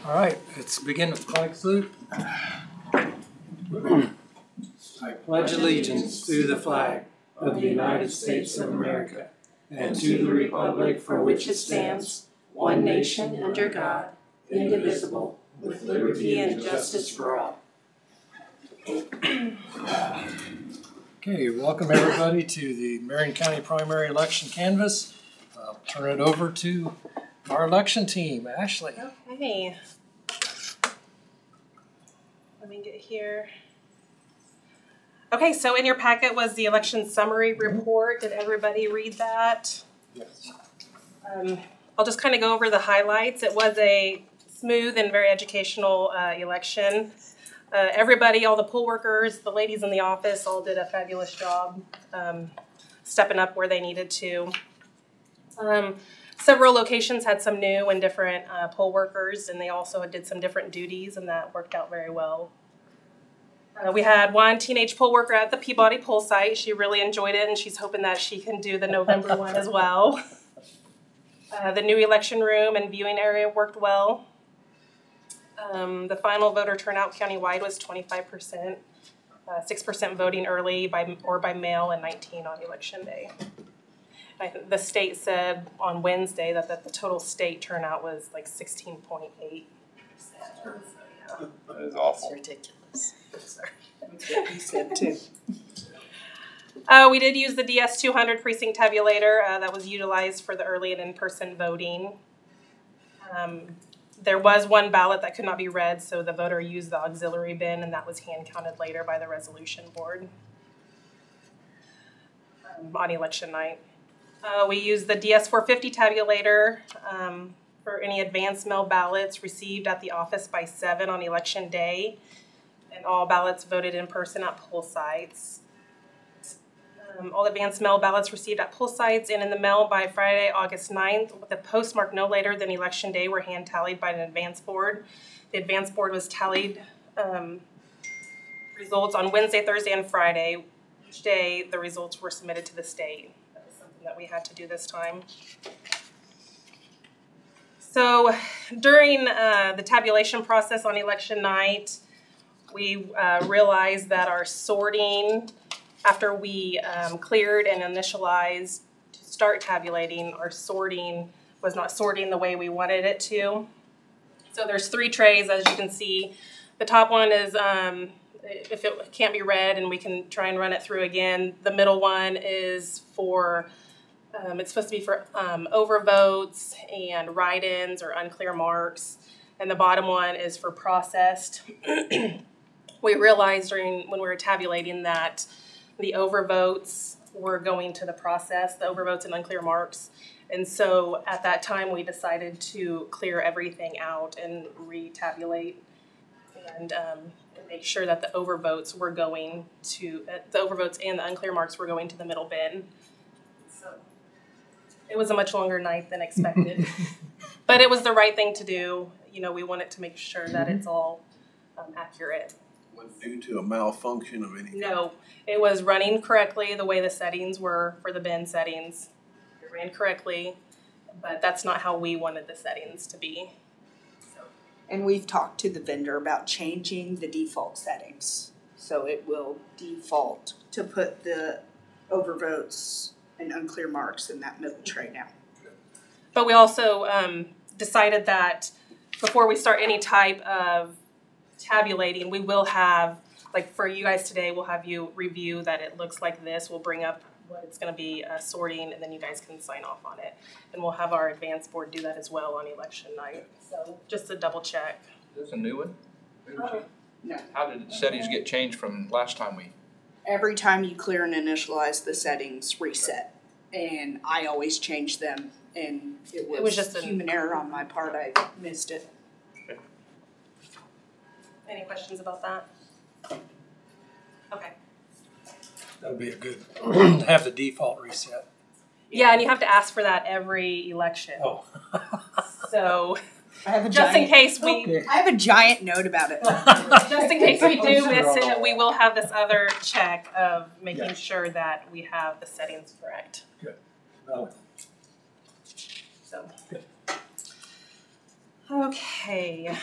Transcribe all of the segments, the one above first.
All right, let's begin with the flag salute. I pledge allegiance to the flag of the United States of America and to the republic for which it stands, one nation under God, indivisible, with liberty and justice for all. Okay, welcome everybody to the Marion County primary election canvass. I'll turn it over to our election team, Ashley. Okay. Let me get here. Okay, so in your packet was the election summary report. Did everybody read that? Yes. I'll just kind of go over the highlights. It was a smooth and very educational election. Everybody, all the poll workers, the ladies in the office all did a fabulous job stepping up where they needed to. Several locations had some new and different poll workers, and they also did some different duties, and that worked out very well. We had one teenage poll worker at the Peabody poll site. She really enjoyed it, and she's hoping that she can do the November one as well. The new election room and viewing area worked well. The final voter turnout countywide was 25%, 6% voting early by mail, and 19% on election day. The state said on Wednesday that the total state turnout was like 16.8%. That is awful. It's ridiculous. Sorry. That's what he said too. We did use the DS200 precinct tabulator that was utilized for the early and in-person voting. There was one ballot that could not be read, so the voter used the auxiliary bin, and that was hand counted later by the resolution board on election night. We used the DS450 tabulator for any advance mail ballots received at the office by 7 on election day, and all ballots voted in person at poll sites. All advance mail ballots received at poll sites and in the mail by Friday, August 9th, with a postmark no later than election day, were hand tallied by an advance board. The advance board was tallied results on Wednesday, Thursday, and Friday. Each day, the results were submitted to the state. That was something that we had to do this time. So during the tabulation process on election night, we realized that our sorting, after we cleared and initialized to start tabulating, our sorting was not sorting the way we wanted it to. So there's 3 trays, as you can see. The top one is if it can't be read, and we can try and run it through again. The middle one is for, it's supposed to be for overvotes and write-ins or unclear marks. And the bottom one is for processed. We realized when we were tabulating that the overvotes were going to the process, the overvotes and unclear marks. And so at that time, we decided to clear everything out and retabulate and make sure that the overvotes were going to, the overvotes and the unclear marks were going to the middle bin. So it was a much longer night than expected, but it was the right thing to do. You know, we wanted to make sure that it's all accurate. Was due to a malfunction of any kind? No, it was running correctly the way the settings were for the bin settings. It ran correctly, but that's not how we wanted the settings to be. So. And we've talked to the vendor about changing the default settings. So it will default to put the overvotes and unclear marks in that middle tray now. But we also decided that before we start any type of tabulating, we will have, like for you guys today, we'll have you review that it looks like this. We'll bring up what it's going to be sorting, and then you guys can sign off on it. And we'll have our advance board do that as well on election night. So just to double check. Is this a new one? No. How did the settings get changed from last time we? Every time you clear and initialize, the settings reset. And I always change them, and it was just a human error on my part. I missed it. Any questions about that? Okay. That would be a good, have the default reset. Yeah, and you have to ask for that every election. Oh. So I have a just in case we, Okay. I have a giant note about it. just in case we do miss it, we will have this other check of making sure that we have the settings correct. Good. So. Okay. Okay,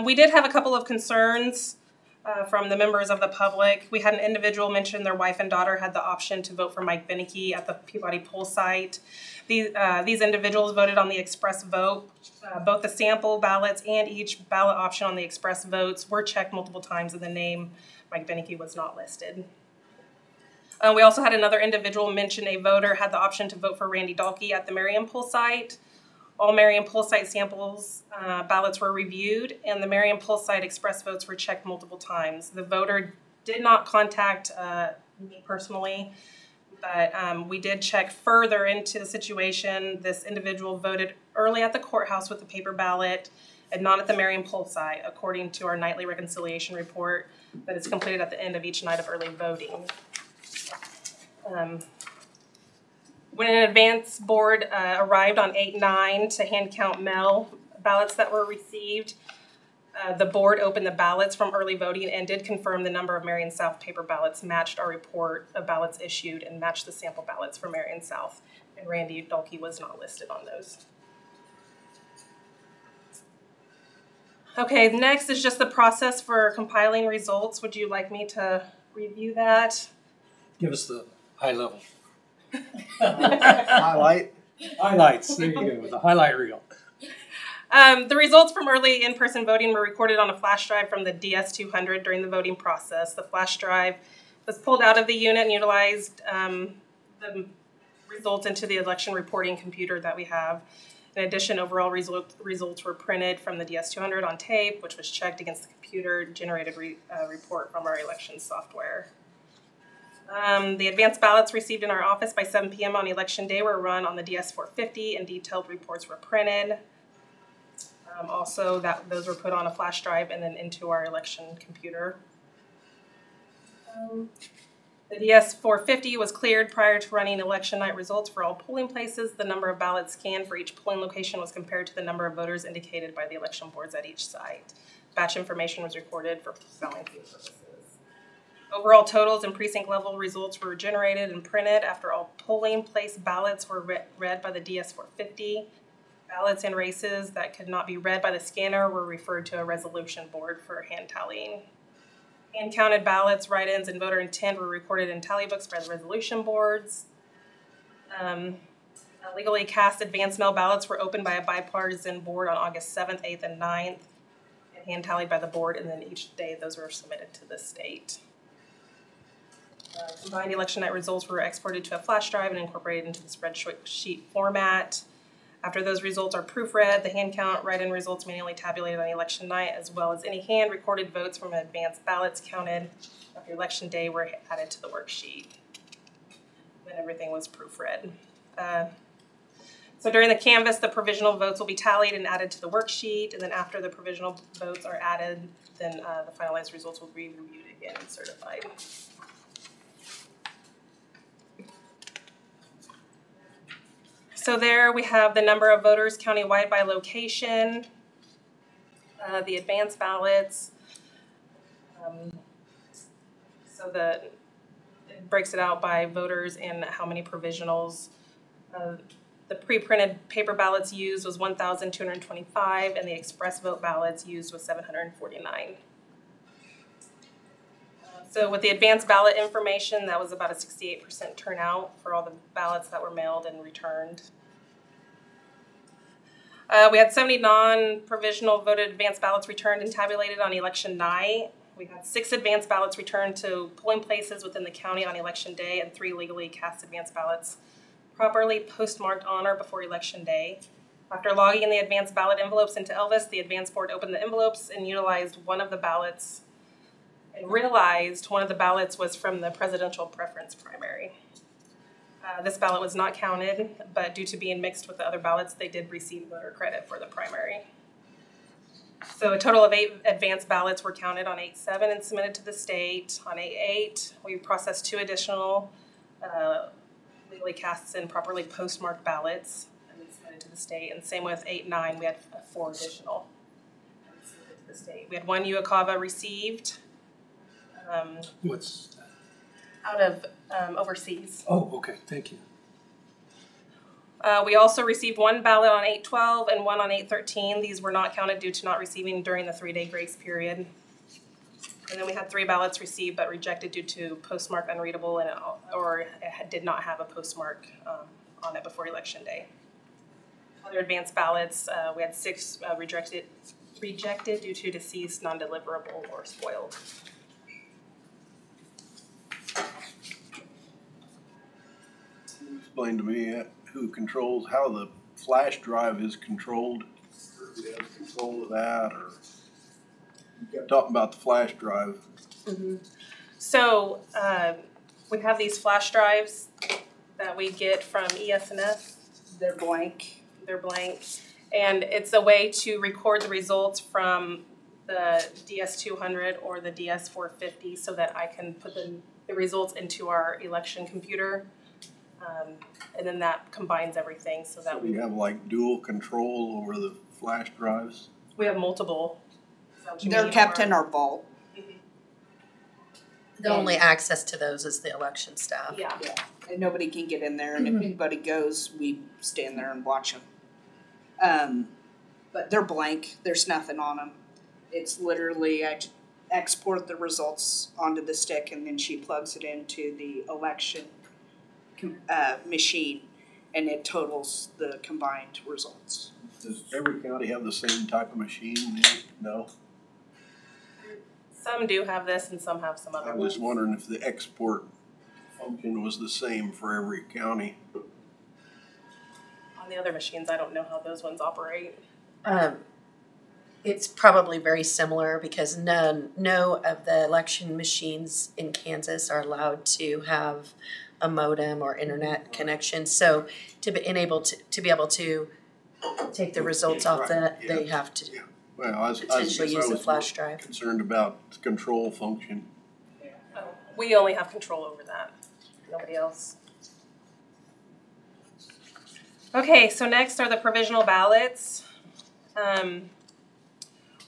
we did have a couple of concerns from the members of the public. We had an individual mention their wife and daughter had the option to vote for Mike Beneke at the Peabody poll site. These individuals voted on the express vote. Both the sample ballots and each ballot option on the express votes were checked multiple times, and the name Mike Beneke was not listed. We also had another individual mention a voter had the option to vote for Randy Dalkey at the Marion poll site. All Marion poll site samples ballots were reviewed, and the Marion poll site express votes were checked multiple times. The voter did not contact me personally, but we did check further into the situation. This individual voted early at the courthouse with the paper ballot and not at the Marion poll site, according to our nightly reconciliation report that is completed at the end of each night of early voting. When an advance board arrived on 8/9 to hand count mail ballots that were received, the board opened the ballots from early voting and did confirm the number of Marion South paper ballots matched our report of ballots issued and matched the sample ballots for Marion South. And Randy Dalkey was not listed on those. Okay, next is just the process for compiling results. Would you like me to review that? Give us the high level. Highlights. There you go, the highlight reel. The results from early in-person voting were recorded on a flash drive from the DS200 during the voting process. The flash drive was pulled out of the unit and utilized the results into the election reporting computer that we have. In addition, overall results were printed from the DS200 on tape, which was checked against the computer-generated report from our election software. The advanced ballots received in our office by 7 p.m. on election day were run on the DS450 and detailed reports were printed. Also, those were put on a flash drive and then into our election computer. The DS450 was cleared prior to running election night results for all polling places. The number of ballots scanned for each polling location was compared to the number of voters indicated by the election boards at each site. Batch information was recorded for balancing purposes. Overall totals and precinct level results were generated and printed after all polling place ballots were read by the DS450. Ballots in races that could not be read by the scanner were referred to a resolution board for hand tallying. Hand-counted ballots, write-ins, and voter intent were recorded in tally books by the resolution boards. Legally cast advance mail ballots were opened by a bipartisan board on August 7th, 8th, and 9th, and hand-tallied by the board, and then each day those were submitted to the state. Combined election night results were exported to a flash drive and incorporated into the spreadsheet format. After those results are proofread, the hand count, write-in results manually tabulated on election night, as well as any hand-recorded votes from advanced ballots counted after election day were added to the worksheet. Then everything was proofread. So during the canvass, the provisional votes will be tallied and added to the worksheet, and then after the provisional votes are added, then the finalized results will be reviewed again and certified. So there we have the number of voters countywide by location, the advance ballots. So it breaks it out by voters and how many provisionals. The pre-printed paper ballots used was 1,225, and the express vote ballots used was 749. So with the advanced ballot information, that was about a 68% turnout for all the ballots that were mailed and returned. We had 70 non-provisional voted advanced ballots returned and tabulated on election night. We had 6 advanced ballots returned to polling places within the county on election day, and 3 legally cast advanced ballots properly postmarked on or before election day. After logging in the advanced ballot envelopes into Elvis, the advance board opened the envelopes and utilized one of the ballots and realized one of the ballots was from the presidential preference primary. This ballot was not counted, but due to being mixed with the other ballots, they did receive voter credit for the primary. So a total of 8 advanced ballots were counted on 8/7 and submitted to the state. On 8/8, we processed 2 additional legally cast and properly postmarked ballots and submitted to the state. And same with 8/9, we had 4 additional and submitted to the state. We had 1 Uakava received. What's that? Out of overseas. Oh, okay, thank you. We also received one ballot on 8/12 and one on 8/13. These were not counted due to not receiving during the 3-day grace period. And then we had 3 ballots received but rejected due to postmark unreadable or it did not have a postmark on it before Election Day. Other advanced ballots, we had 6 rejected due to deceased, non-deliverable, or spoiled. Explain to me how the flash drive is controlled. Or who has control of that, or you kept talking about the flash drive. Mm-hmm. So we have these flash drives that we get from ES&S. They're blank. They're blank. And it's a way to record the results from the DS200 or the DS450 so that I can put the results into our election computer. And then that combines everything so that You have like dual control over the flash drives? we have multiple. They're kept in our vault. The only access to those is the election staff. Yeah. And nobody can get in there, and if anybody goes, we stand there and watch them. But they're blank, there's nothing on them. It's literally, I export the results onto the stick and then she plugs it into the election machine and it totals the combined results. Does every county have the same type of machine? No? Some do have this and some have some other I ones. was just wondering if the export function was the same for every county. On the other machines, I don't know how those ones operate. It's probably very similar because no of the election machines in Kansas are allowed to have a modem or internet connection. So to be able to take the results off that, they have to Well, I potentially use a flash drive. concerned about the control function. We only have control over that. Nobody else. Okay, so next are the provisional ballots.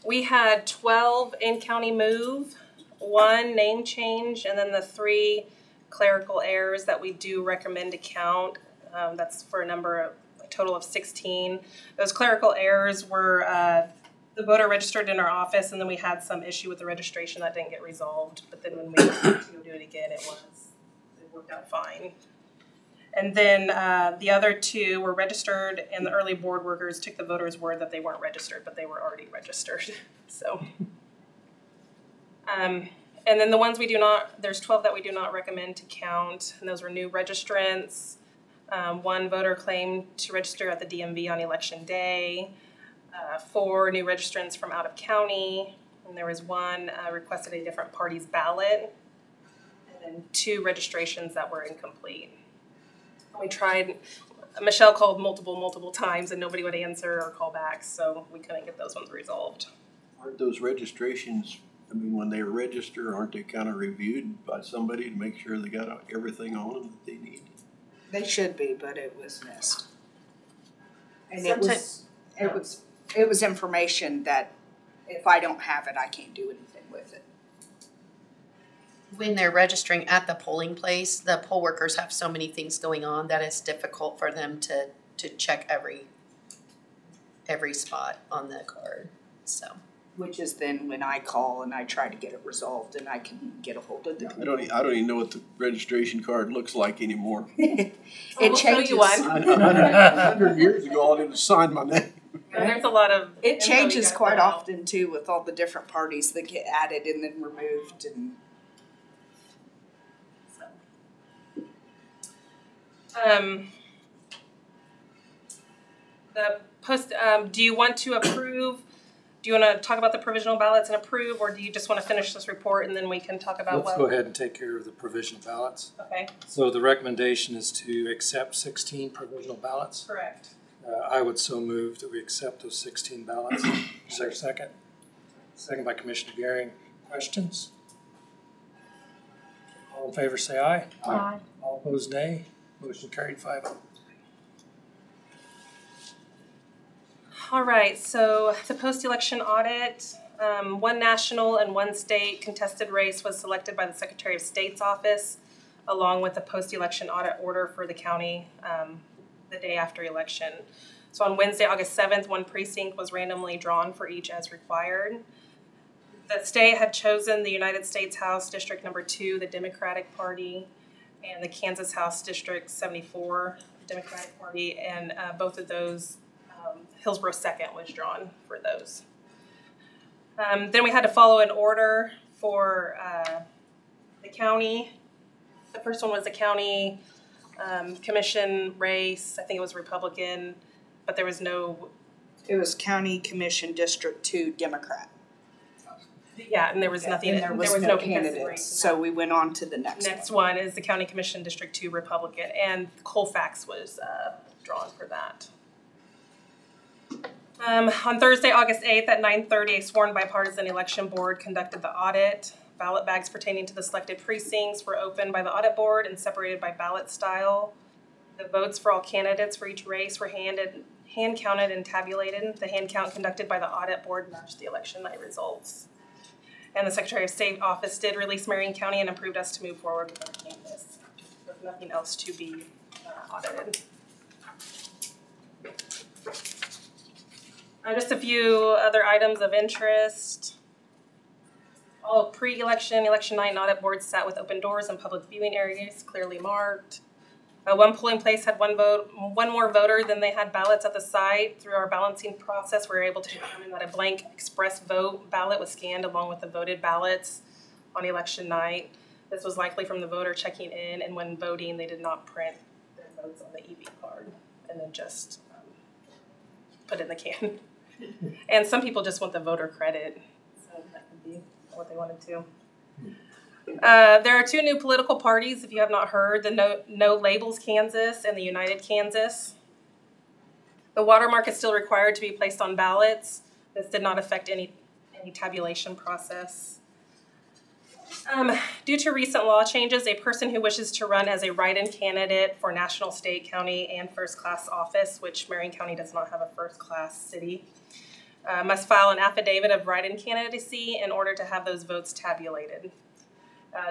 We had 12 in-county move, 1 name change, and then the 3 clerical errors that we do recommend to count. That's for a total of 16. Those clerical errors were the voter registered in our office, and then we had some issue with the registration that didn't get resolved. But then when we went to go do it again, it worked out fine. And then the other 2 were registered, and the early board workers took the voter's word that they weren't registered, but they were already registered. So, and then the ones there's 12 that we do not recommend to count, and those were new registrants. 1 voter claimed to register at the DMV on election day. 4 new registrants from out of county, and there was 1 requested a different party's ballot, and then 2 registrations that were incomplete. We tried, Michelle called multiple times and nobody would answer or call back, so we couldn't get those ones resolved. Aren't those registrations, when they register, aren't they kind of reviewed by somebody to make sure they got everything on them that they need? They should be, but it was missed. And it was information that if I don't have it, I can't do anything with it. When they're registering at the polling place, the poll workers have so many things going on that it's difficult for them to check every spot on the card. So, which is then when I call and I try to get it resolved and I can get a hold of the people. I don't even know what the registration card looks like anymore. It We'll changes. show you one. 100 years ago, I didn't sign my name. There's a lot of It info changes you gotta quite fill out. often too with all the different parties that get added and then removed and The post. Do you want to approve? Do you want to talk about the provisional ballots and approve, or do you just want to finish this report and then we can talk about Let's go ahead and take care of the provisional ballots. Okay, So the recommendation is to accept 16 provisional ballots. correct. I would so move that we accept those 16 ballots. Is there a second? Second by Commissioner Gehring. Questions? All in favor say aye. Aye. All opposed nay. Motion carried 5-0. All right, so the post-election audit, 1 national and 1 state contested race was selected by the Secretary of State's office, along with the post-election audit order for the county the day after election. So on Wednesday, August 7th, one precinct was randomly drawn for each as required. The state had chosen the United States House District Number 2, the Democratic Party, and the Kansas House District 74, the Democratic Party, and both of those, Hillsborough 2nd was drawn for those. Then we had to follow an order for the county. The first one was the county commission race. I think it was Republican, but there was no. It was County Commission District 2 Democrat. Yeah, and there was nothing. And there was no contested candidates, race. so we went on to the next Next one is the County Commission District 2 Republican, and Colfax was drawn for that. On Thursday, August 8th at 9:30, a sworn bipartisan election board conducted the audit. Ballot bags pertaining to the selected precincts were opened by the audit board and separated by ballot style. The votes for all candidates for each race were hand counted and tabulated. The hand count conducted by the audit board matched the election night results. And the Secretary of State office did release Marion County and approved us to move forward with our canvas. With nothing else to be audited. Just a few other items of interest. All pre-election, election night, and audit boards sat with open doors and public viewing areas clearly marked. One polling place had one more voter than they had ballots at the site. Through our balancing process, we were able to determine that a blank express vote ballot was scanned along with the voted ballots on election night. This was likely from the voter checking in, and when voting, they did not print their votes on the EV card and then just put it in the can. And some people just want the voter credit, so that could be what they wanted to. There are two new political parties, if you have not heard, the No Labels Kansas and the United Kansas. The watermark is still required to be placed on ballots. This did not affect any tabulation process. Due to recent law changes, a person who wishes to run as a write-in candidate for national, state, county, and first-class office, which Marion County does not have a first-class city, must file an affidavit of write-in candidacy in order to have those votes tabulated.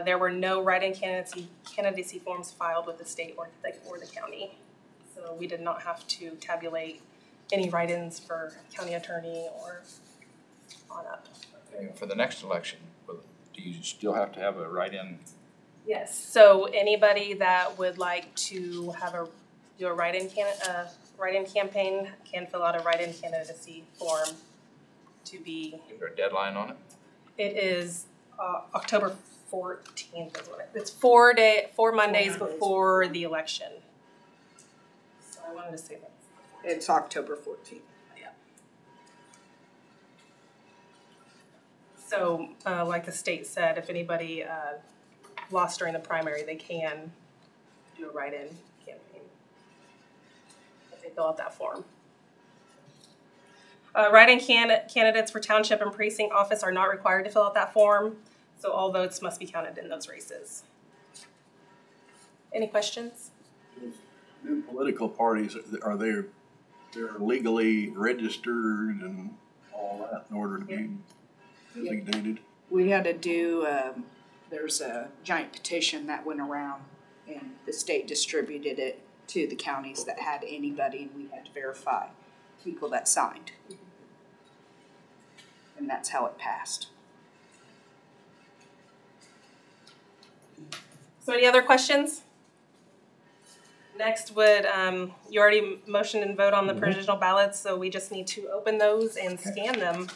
There were no write-in candidacy forms filed with the state or the county, so we did not have to tabulate any write-ins for county attorney or on up. For the next election, do you still have to have a write-in? Yes. So anybody that would like to do a write-in campaign can fill out a write-in candidacy form to be. Is there a deadline on it? It is October 14th. It's 4 Mondays before the election. So I wanted to say that. It's October 14th. So, like the state said, if anybody lost during the primary, they can do a write-in campaign if they fill out that form. Write-in candidates for township and precinct office are not required to fill out that form, so all votes must be counted in those races. Any questions? New political parties, they're legally registered and all that in order to be designated? We had to do, there's a giant petition that went around and the state distributed it to the counties that had anybody, and we had to verify people that signed. And that's how it passed. So any other questions? Next would, you already motioned and vote on the provisional ballots, so we just need to open those and scan them.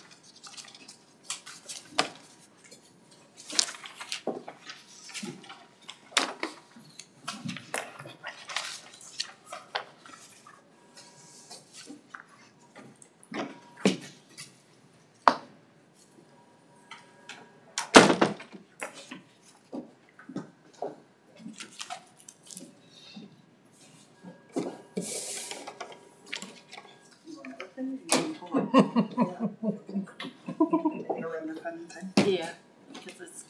Yeah, because it's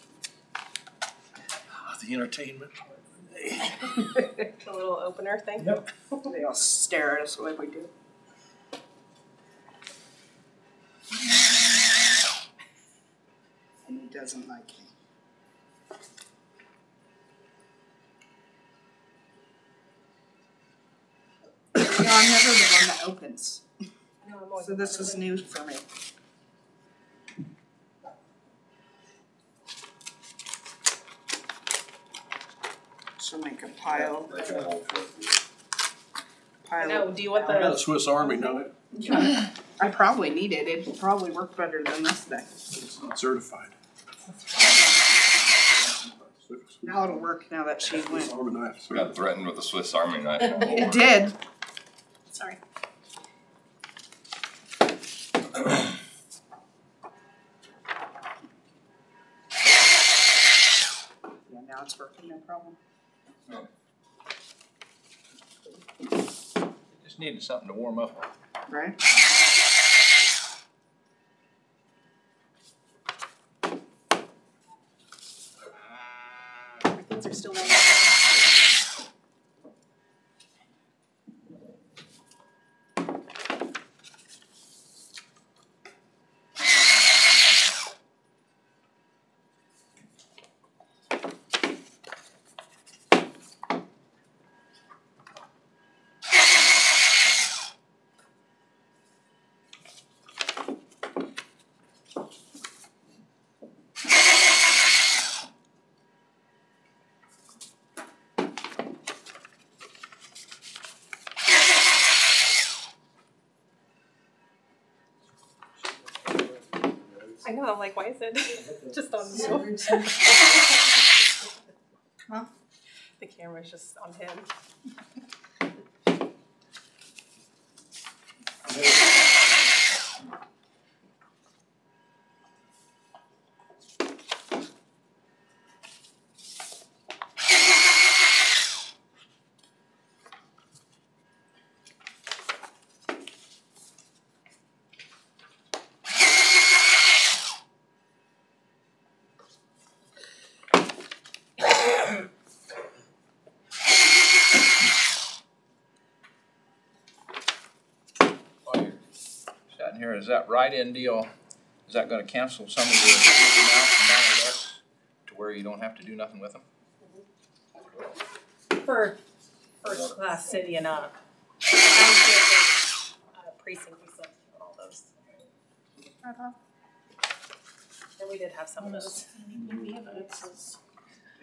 The entertainment. The little opener thing. Yep. They all stare at us the way we do. And he doesn't like me. I'm never the one that opens, No, I'm always so this is new for me. So make a pile. No, do you want I got a the, Swiss Army knife. I probably need it. It'd probably work better than this thing. It's not certified. Now it'll work now that she Swiss went. Army knife. Got threatened with a Swiss Army knife. No It more. did. Sorry. Yeah, now it's working, no problem. Just needed something to warm up. Right? my things are still on. I know, I'm like, why is it just on you? Huh? The camera's just on him. While you're sitting here, is that write-in deal, is that gonna cancel some of your amounts and down with us to where you don't have to do nothing with them? For first class city and up. Township and precinct we sent on all those. And we did have some of those.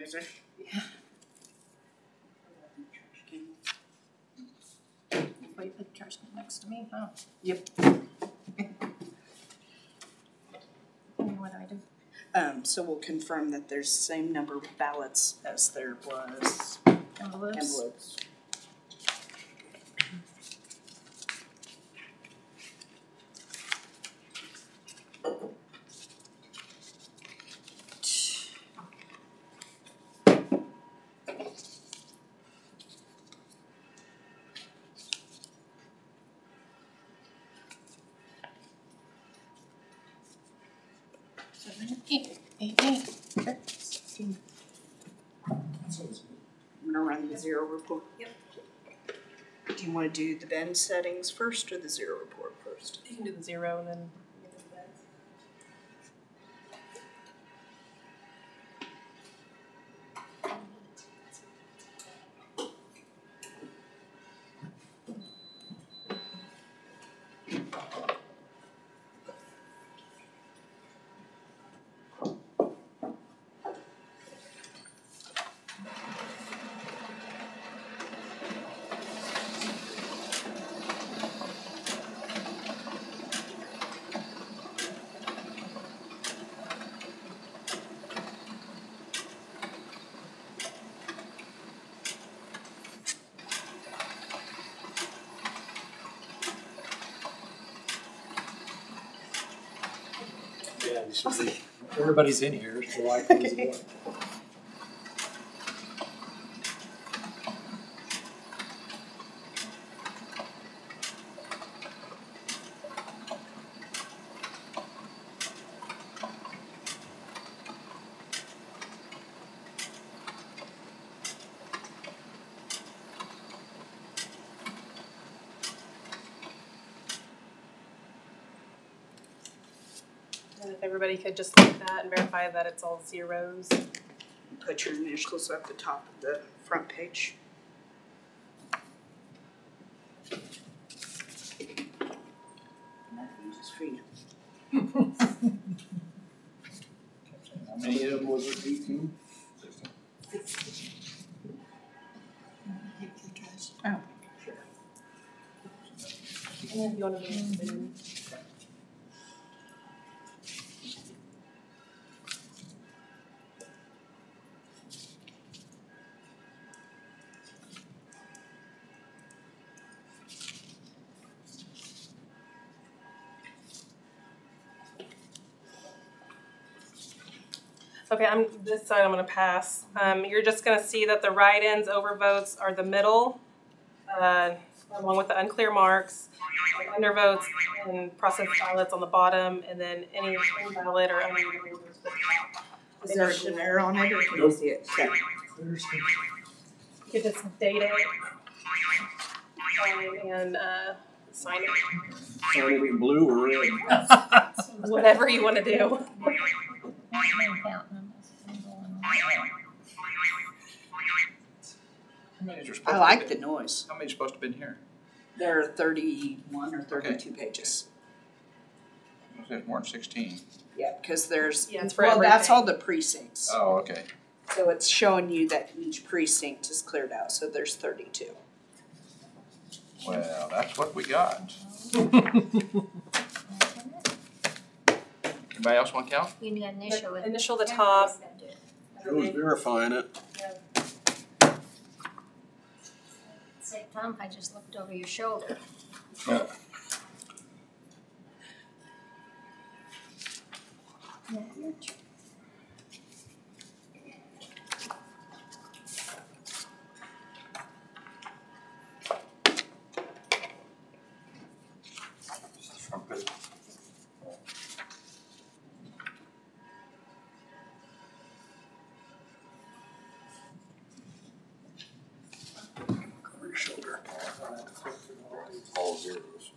Is there? Wait, the trash can next to me, huh? Yep. What I do? So we'll confirm that there's the same number of ballots as there was Envelopes? envelopes. Sure. I'm gonna run the zero report. Yep. Do you wanna do the bend settings first or the zero report first? You can do the zero and then. Yeah, you should be- everybody's in here, so why close the door? And if everybody could just look at that and verify that it's all zeros. Put your initials at the top of the front page. Just for you. How many of them? Was it 18? Oh. And then you want to do Okay, this side I'm gonna pass. You're just gonna see that the write-ins, overvotes are the middle, along with the unclear marks, undervotes and processed ballots on the bottom, and then any invalid or unreadable votes. Is there a generic on it or can you see it? Okay. You could just date it and sign it, Sign it in blue or red? whatever you wanna do. How many are supposed I to like be- the noise. How many are supposed to have been here? There are 31 or 32 pages. There's more than 16. Yeah, because there's, Yeah, it's for well, that's everything. all the precincts. Oh, okay. So it's showing you that each precinct is cleared out, so there's 32. Well, that's what we got. Anybody else want to count? You need to initial it. Initial the top. Joe's verifying it. Same time, I just looked over your shoulder. Yeah, your turn. Over your shoulder. All zeros.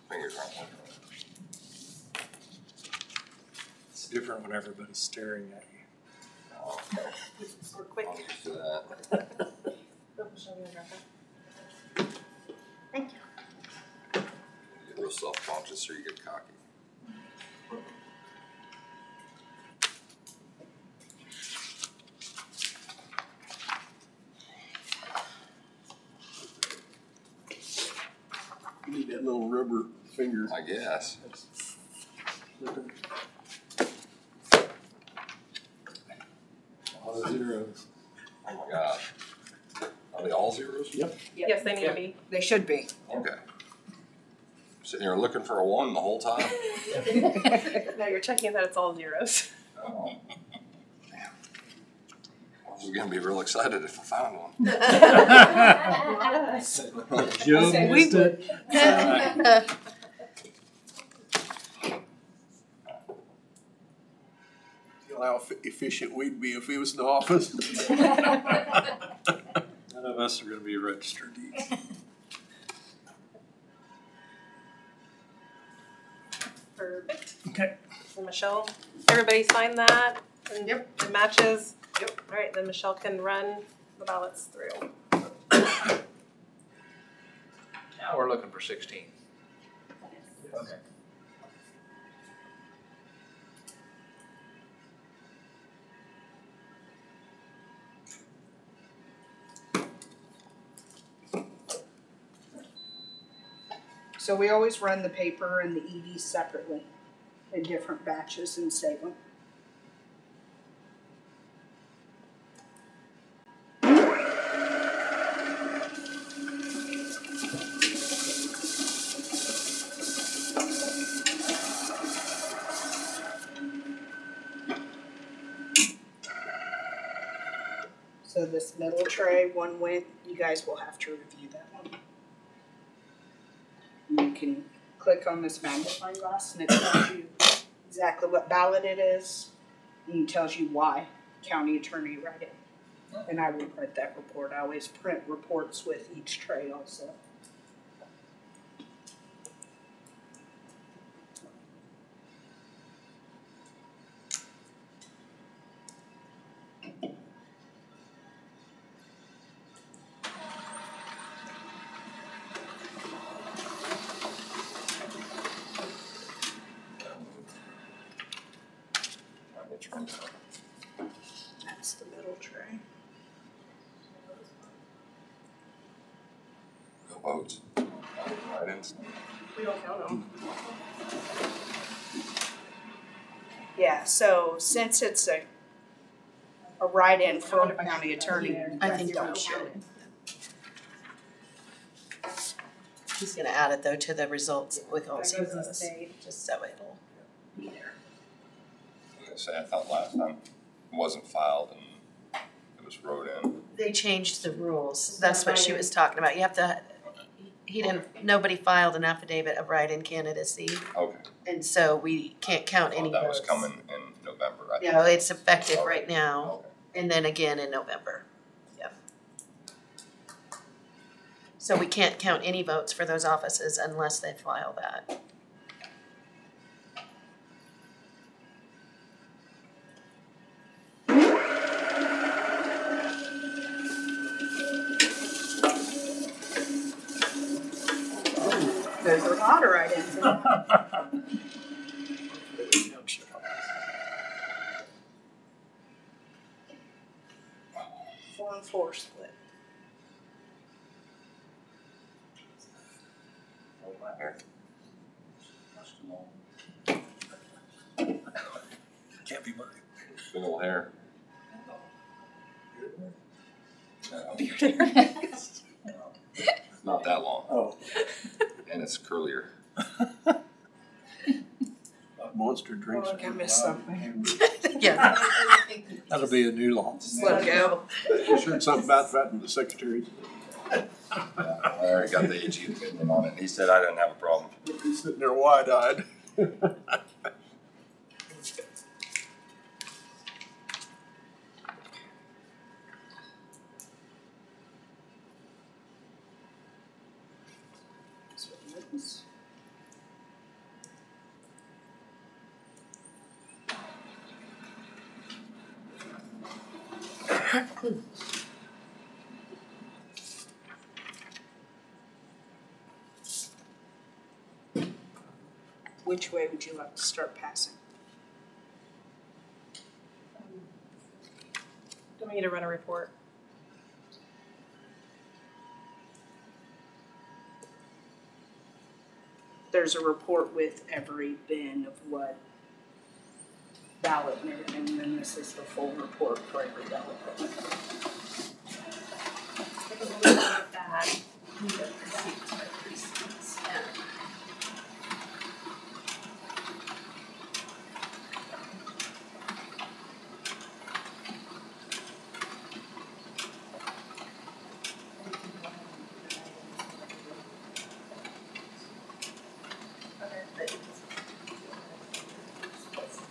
Fingers aren't working. It's different when everybody's staring at you. Oh, We're quick. I'm used to that. Thank you. You get a little self-conscious or you get cocky. You need that little rubber finger. I guess. All the zeros. Oh my gosh. Are they all zeros? Yep. Yes, they need to be. They should be. Okay. Sitting here looking for a one the whole time? No, you're checking that it's all zeros. Oh. Man. I was gonna be real excited if I found one. Joe missed it. Feel how efficient we'd be if he was in the office. None of us are gonna be registered deeds. Perfect. Okay. So Michelle, everybody sign that? And it matches? Yep. All right, then Michelle can run the ballots through. Now we're looking for 16. Okay. So we always run the paper and the EDs separately in different batches and save them. So this middle tray, one went, you guys will have to review that one. You can click on this magnifying glass and it tells you exactly what ballot it is and it tells you why county attorney read it. And I will print that report. I always print reports with each tray also. Which one? That's the middle tray. No votes. Write-ins. We don't count them. Yeah, so since it's a write-in for a county attorney, I think don't we show it. He's gonna add it though to the results with all That goes to the zeros, state. just so it'll be there. I was gonna say, I thought last time it wasn't filed and it was wrote in. They changed the rules, that's what she was talking about, you have to, nobody filed an affidavit of write-in candidacy, Okay. and so we can't count any Well, votes. that was coming in November, I think. No, it's effective right now, Okay. and then again in November, yep. So we can't count any votes for those offices unless they file that. Those are a lot of write-ins. Four and four split. Oh, my hair. Can't be mine. Big old hair. No, not that long. Oh. And it's curlier. Monster drinks. Oh, I missed something. Yeah. That'll be a new law. Let go. You heard something about that from the secretary. I already got the AG opinion on it, and he said I didn't have a problem. He's sitting there wide-eyed. Which way would you like to start passing? Do we need to run a report? There's a report with every bin of what ballot and everything, and then this is the full report for every ballot. Take a look at that.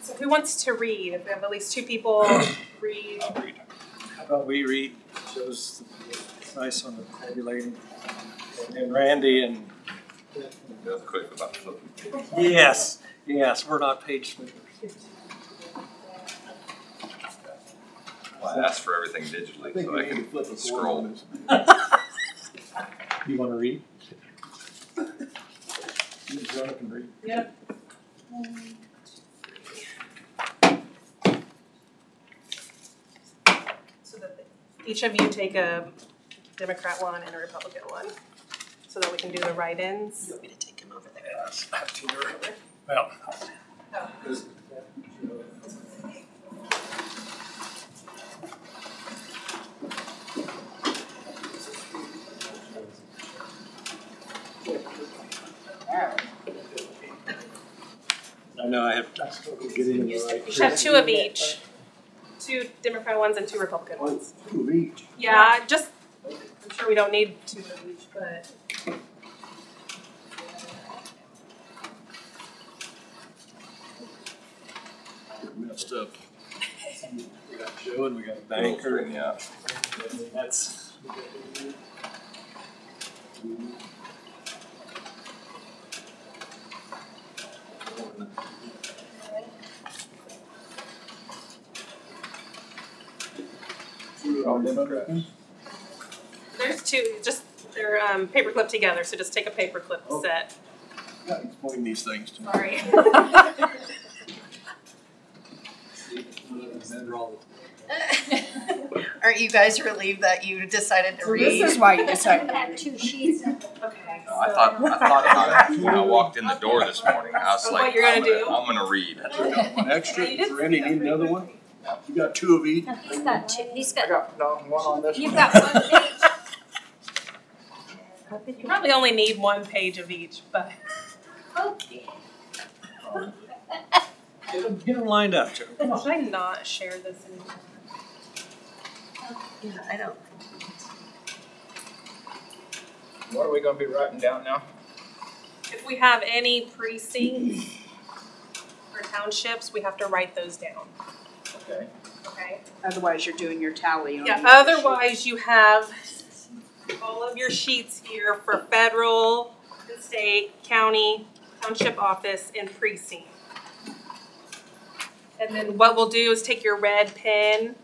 So who wants to read? If we have at least two people read. I'll read. How about we read, shows it's nice on the tabulating. And Randy and. Real quick about the flipping. Yes, we're not page flippers. Well, I asked for everything digitally so I can scroll. You wanna read? Jonah can read. Yep. So that each of you take a Democrat one and a Republican one, so that we can do the write-ins. You want me to take him over there? Yes, well. I know I have to get in the right. You should have two of each. Two Democrat ones and two Republican ones. Two of each. Yeah, just, I'm sure we don't need two of each, but. Messed up. We got Joe and we got a banker. Yeah. That's. There's two, just, they're paper clipped together, so just take a paper clip set. Explain these things to me. Sorry. They're all- Aren't you guys relieved that you decided to So read? this is why you I decided. had 2 sheets. Okay. I thought about it when I walked in the door this morning. I was Of like, what you're gonna do? I'm gonna read. One extra, Randy, need another one? You got 2 of each? No, he's got 2, he's got, One on this you've got 1 page. You probably only need 1 page of each, but Okay. Get them lined up, Joe. should I not share this anymore? Yeah, I don't. What are we gonna be writing down now? If we have any precincts or townships, we have to write those down, Okay. okay? Otherwise, you're doing your tally on. Yeah, the other otherwise you have all of your sheets here for federal, state, county, township office, and precinct. And then what we'll do is take your red pen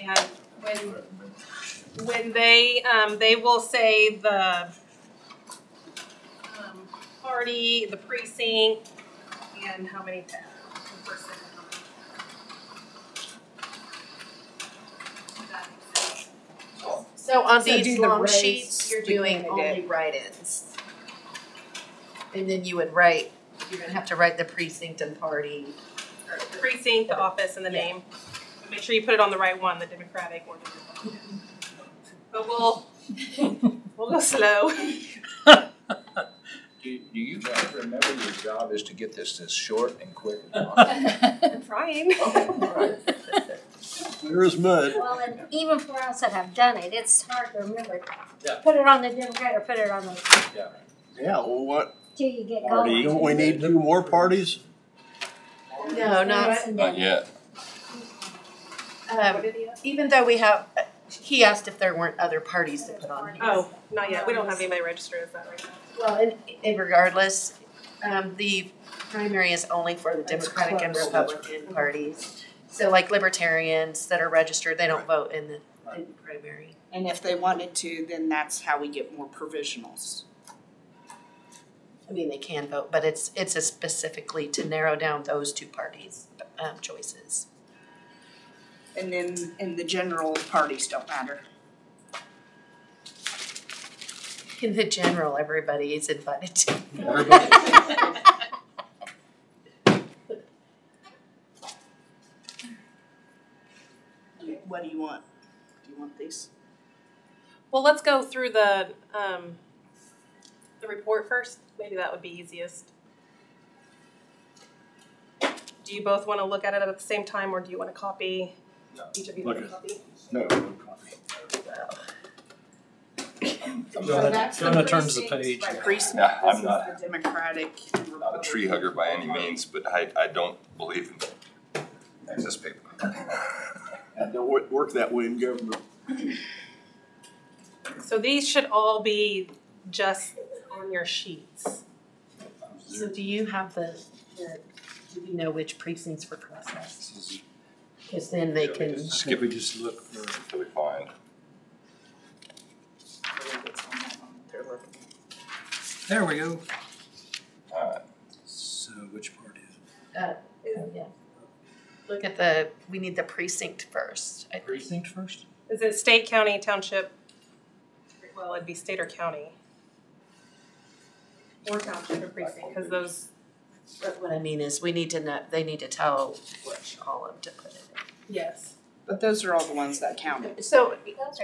and when they will say the party, the precinct, and how many tabs. The first and how many tabs. Does that make sense? So on So do these the long race sheets, you're the doing candidate. only write-ins. And then you would write, you're gonna have to write the precinct and party. Or the precinct, the office, and the name. And make sure you put it on the right one, the Democratic or the Republican. But we'll go slow. Do you guys remember your job is to get this as short and quick as possible? I'm trying. Okay, all right. Clear as mud. Well, and even for us that have done it, it's hard to remember. Yeah. Put it on the Democrat or put it on the, Yeah, well, what, till you get Party. going. don't we need 2 more parties? No, not, Not yet. What did he ask? even though we have, he asked if there weren't other parties to put on here. Oh, not yet. We don't have anybody registered as that right now. Well, and regardless, the primary is only for the That's Democratic and close. Republican parties. So like libertarians that are registered, they don't vote in the primary. And if they wanted to, then that's how we get more provisionals. I mean, they can vote, but it's a specifically to narrow down those 2 parties' choices. And then, and the general parties don't matter. In the general, everybody is invited to. Everybody. What do you want? Do you want these? Well, let's go through the report first. Maybe that would be easiest. Do you both want to look at it at the same time, or do you want to copy? No. Each of you Look want to at copy? No, Donna turns the page. By precinct, Yeah, I'm this is not- the Democratic and Republican. Not a tree hugger by any means, but I don't believe in excess paper. That don't work that way in government. So these should all be just on your sheets. So do you have do you know which precincts were processed? Because then they can. Skip, we just look for. Until we find. There we go. Alright. So which part is it? Oh, yeah. Look at we need the precinct first. I think. Precinct first? Is it state, county, township? Well, it'd be state or county. Or township or precinct, because those, But what I mean is we need to know, they need to tell which column to put it yes. But those are all the ones that counted. in. So,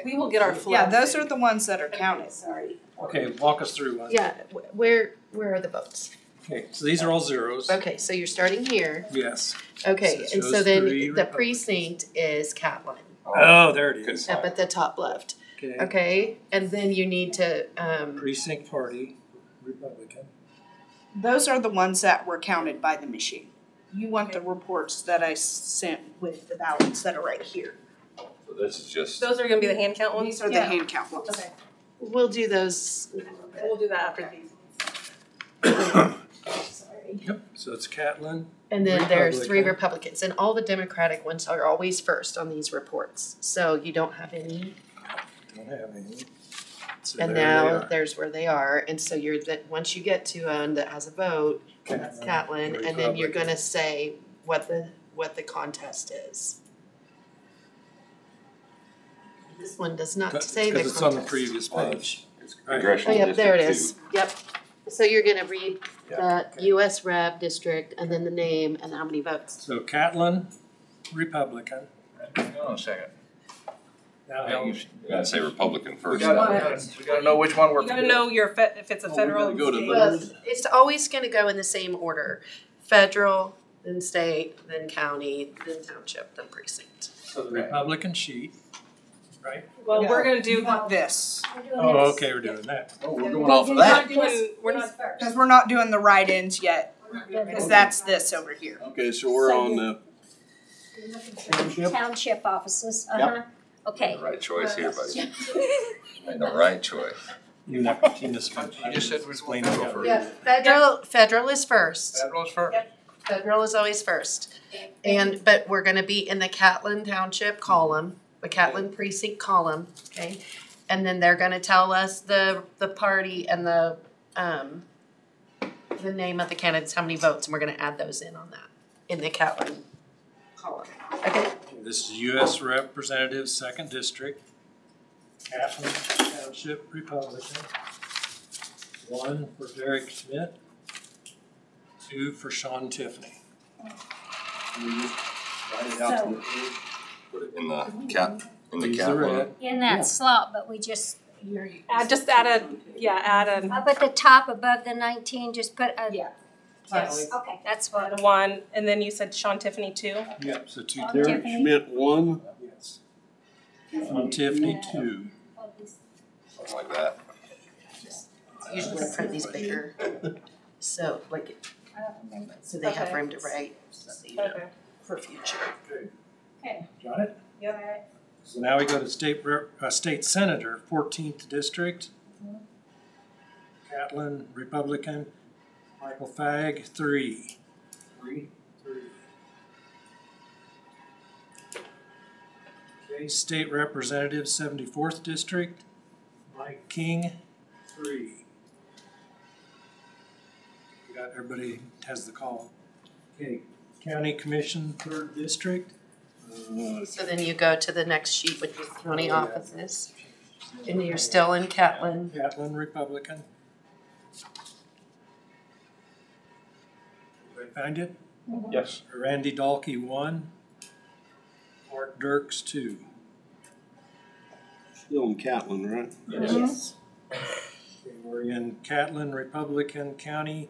We will get our flow. Yeah, those are the ones that are counted. sorry. Okay, walk us through one. Yeah, where are the votes? Okay, so these are all zeros. Okay, so you're starting here. Yes. Okay, So it and so shows then 3 the Republicans. precinct is Catlin, Oh, there it Good is. up at the top left. Okay. Okay, and then you need to, Precinct party, Republican. Those are the ones that were counted by the machine. You want the reports that I sent with the ballots that are right here. So this is just. Those are gonna be the hand count ones? These are the Yeah. hand count ones. Okay, we'll do those. we'll do that after these. Sorry. Yep, so it's Catlin. And then there's 3 Republican. Republicans, and all the Democratic ones are always first on these reports, so you don't have any. Don't have any. So And there they now are. there's where they are, and so you're once you get to one that has a vote, that's Catlin, and then you're Republican. gonna say what what the contest is. This one does not say the Because contest. it's on the previous page. It's Right. Oh, congressional yep, there it district is. Yep. So you're gonna read Yeah. the US Rev district and then the name and how many votes. So Catlin, Republican. Hang on a second. Now, Yeah, You gotta say Republican We first. gotta know which one we're. You gotta know if it's a federal gotta go to state. Well, it's always gonna go in the same order. Federal, then state, then county, then township, then precinct. so the Republican sheet, right? Well, we're gonna You do want this, We're doing Oh, this. okay, we're doing that. Oh, we're Then going we off do of We're that. not doing, this- we're this not, first. because we're not doing the write-ins yet, We're not doing because this. that's this over here. Okay, so we're on the We're looking for Township offices, okay. The right choice here, buddy. Made the right choice. You just said we're explain going to it. go Yeah, federal is first. Federal's first. Federal is always first. But we're gonna be in the Catlin Township column, the Catlin precinct column, okay? And then they're gonna tell us the party and the name of the candidates, how many votes, and we're gonna add those in on that, in the Catlin column. Okay, This is U.S. Representative, Second District, Catlin Township, Republican. 1 for Derek Schmidt, 2 for Sean Tiffany. we just write it out to the page. Put it in the cat, in the Use cat the one. red. In that slot, but we just, just add a up at the top above the 19, just put a. Yeah. Yes, okay, that's what. one, and then you said Sean Tiffany 2. Yep, so 2 Sean Derek. Derek Tiffany. Schmidt, 1. Yes. Sean Tiffany, 2. Something like that. usually I print these bigger, so like, so they have room to write, so that you know, Okay. for future. Okay. Got it? Yep. So now we go to State Senator, 14th District. Catlin, Republican. Michael Fagg, 3. 3. Okay, State Representative, 74th District. Mike King, 3. We got, everybody has the call. Okay, County Commission, 3rd District. So then you go to the next sheet, which is county offices, and you're still in Catlin. Catlin, Republican. Did I find it? Yes. Randy Dalkey, 1. Mark Dirks, 2. Still in Catlin, right? Yes. Okay, we're in Catlin, Republican County.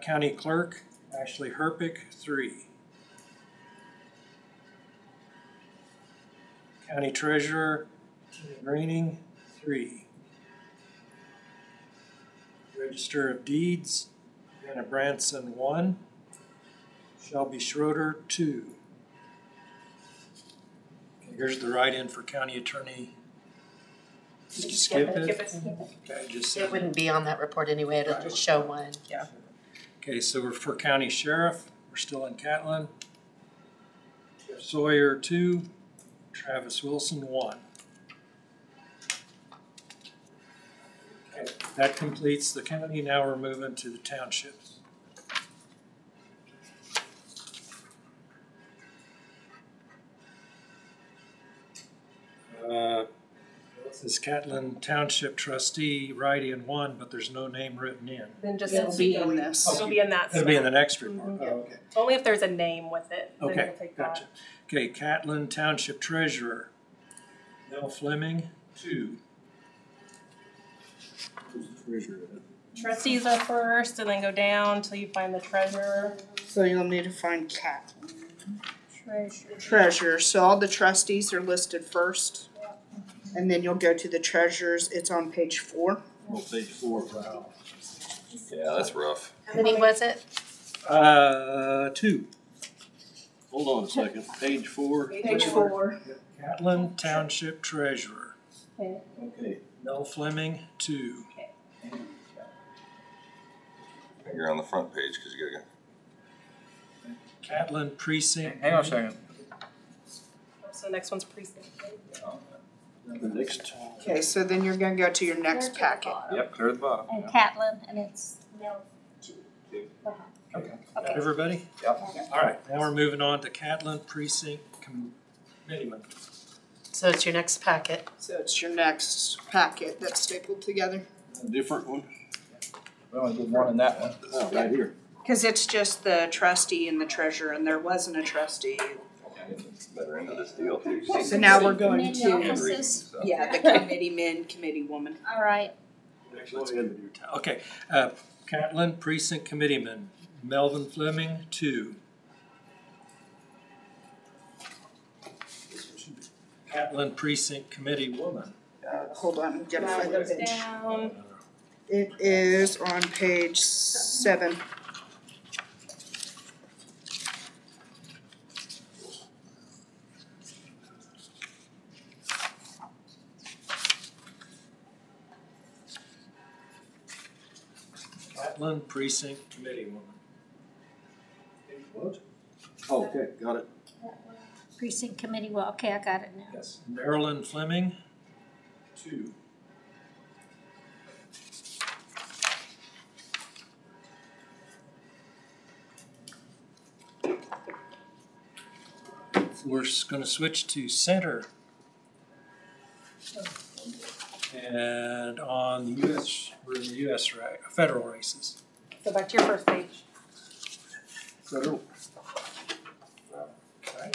County Clerk, Ashley Herpick, 3. County Treasurer, Tina Greening, 3. Register of Deeds, Anna Branson, 1. Shelby Schroeder, 2. Okay, here's the write-in for County Attorney. Skip it? Okay, just It wouldn't be on that report anyway, it'll just show one, yeah. Okay, so we're for County Sheriff, we're still in Catlin. Jeff Sawyer, 2. Travis Wilson, 1. Okay, that completes the county. Now we're moving to the townships. This is Catlin Township Trustee, write-in 1, but there's no name written in. Then just It'll be in this. It'll be in that. It'll be in the slot. next report. Oh, okay. Only if there's a name with it. Then Okay, we'll take that. gotcha. Okay, Catlin Township Treasurer, Nell Fleming, 2. Trustees are first, and then go down till you find the treasurer. So you'll need to find Catlin. Treasurer, so all the trustees are listed first. And then you'll go to the treasurers, it's on page 4. Well, page 4. Wow. Yeah, that's rough. How many was it? 2. Hold on a second, page 4. Page 4. Catlin Township Treasurer, Okay. Nell Fleming, 2. You're on the front page, cause you gotta go. Catlin Precinct. Hang on a second. So the next one's precinct. The next. Okay, so then you're gonna go to your next packet. Yep, clear the bottom. And Catlin, and it's no two. Okay. Everybody? Yep. All right, now we're moving on to Catlin Precinct Committeeman. So it's your next packet. So it's your next packet that's stapled together. A different one? We only did one in that one. Oh, right here. Cause it's just the trustee and the treasurer, and there wasn't a trustee. Better into this deal too. So now we're going Committee to, offices. yeah, the committee men, committee woman. All right. Okay, Catlin Precinct Committeeman, Melvin Fleming, 2. Catlin Precinct Committee Woman. Hold on, gotta find the page. Down. It is on page 7. Catlin Precinct Committee Woman. What? Oh, okay, got it. Precinct committee, well, okay, I got it now. Yes. Marilyn Fleming, 2. We're going to switch to center. And on the US, we're in the US federal races. Go back to your first page. Federal. Okay.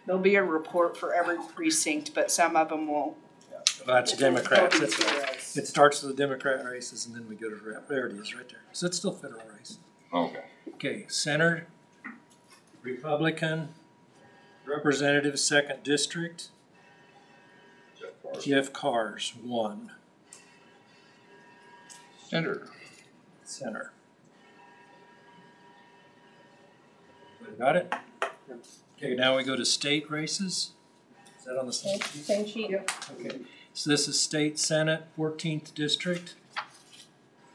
There'll be a report for every precinct, but some of them will. That's Democrats, that's right. It starts with the Democrat races and then we go to rep. There it is, right there. So it's still federal race. Okay. Okay, Center, Republican, Representative 2nd District, Jeff Cars, 1. Center. Center. Got it? Okay, now we go to state races. Is that on the same sheet? Same sheet. Okay, so this is State Senate, 14th District,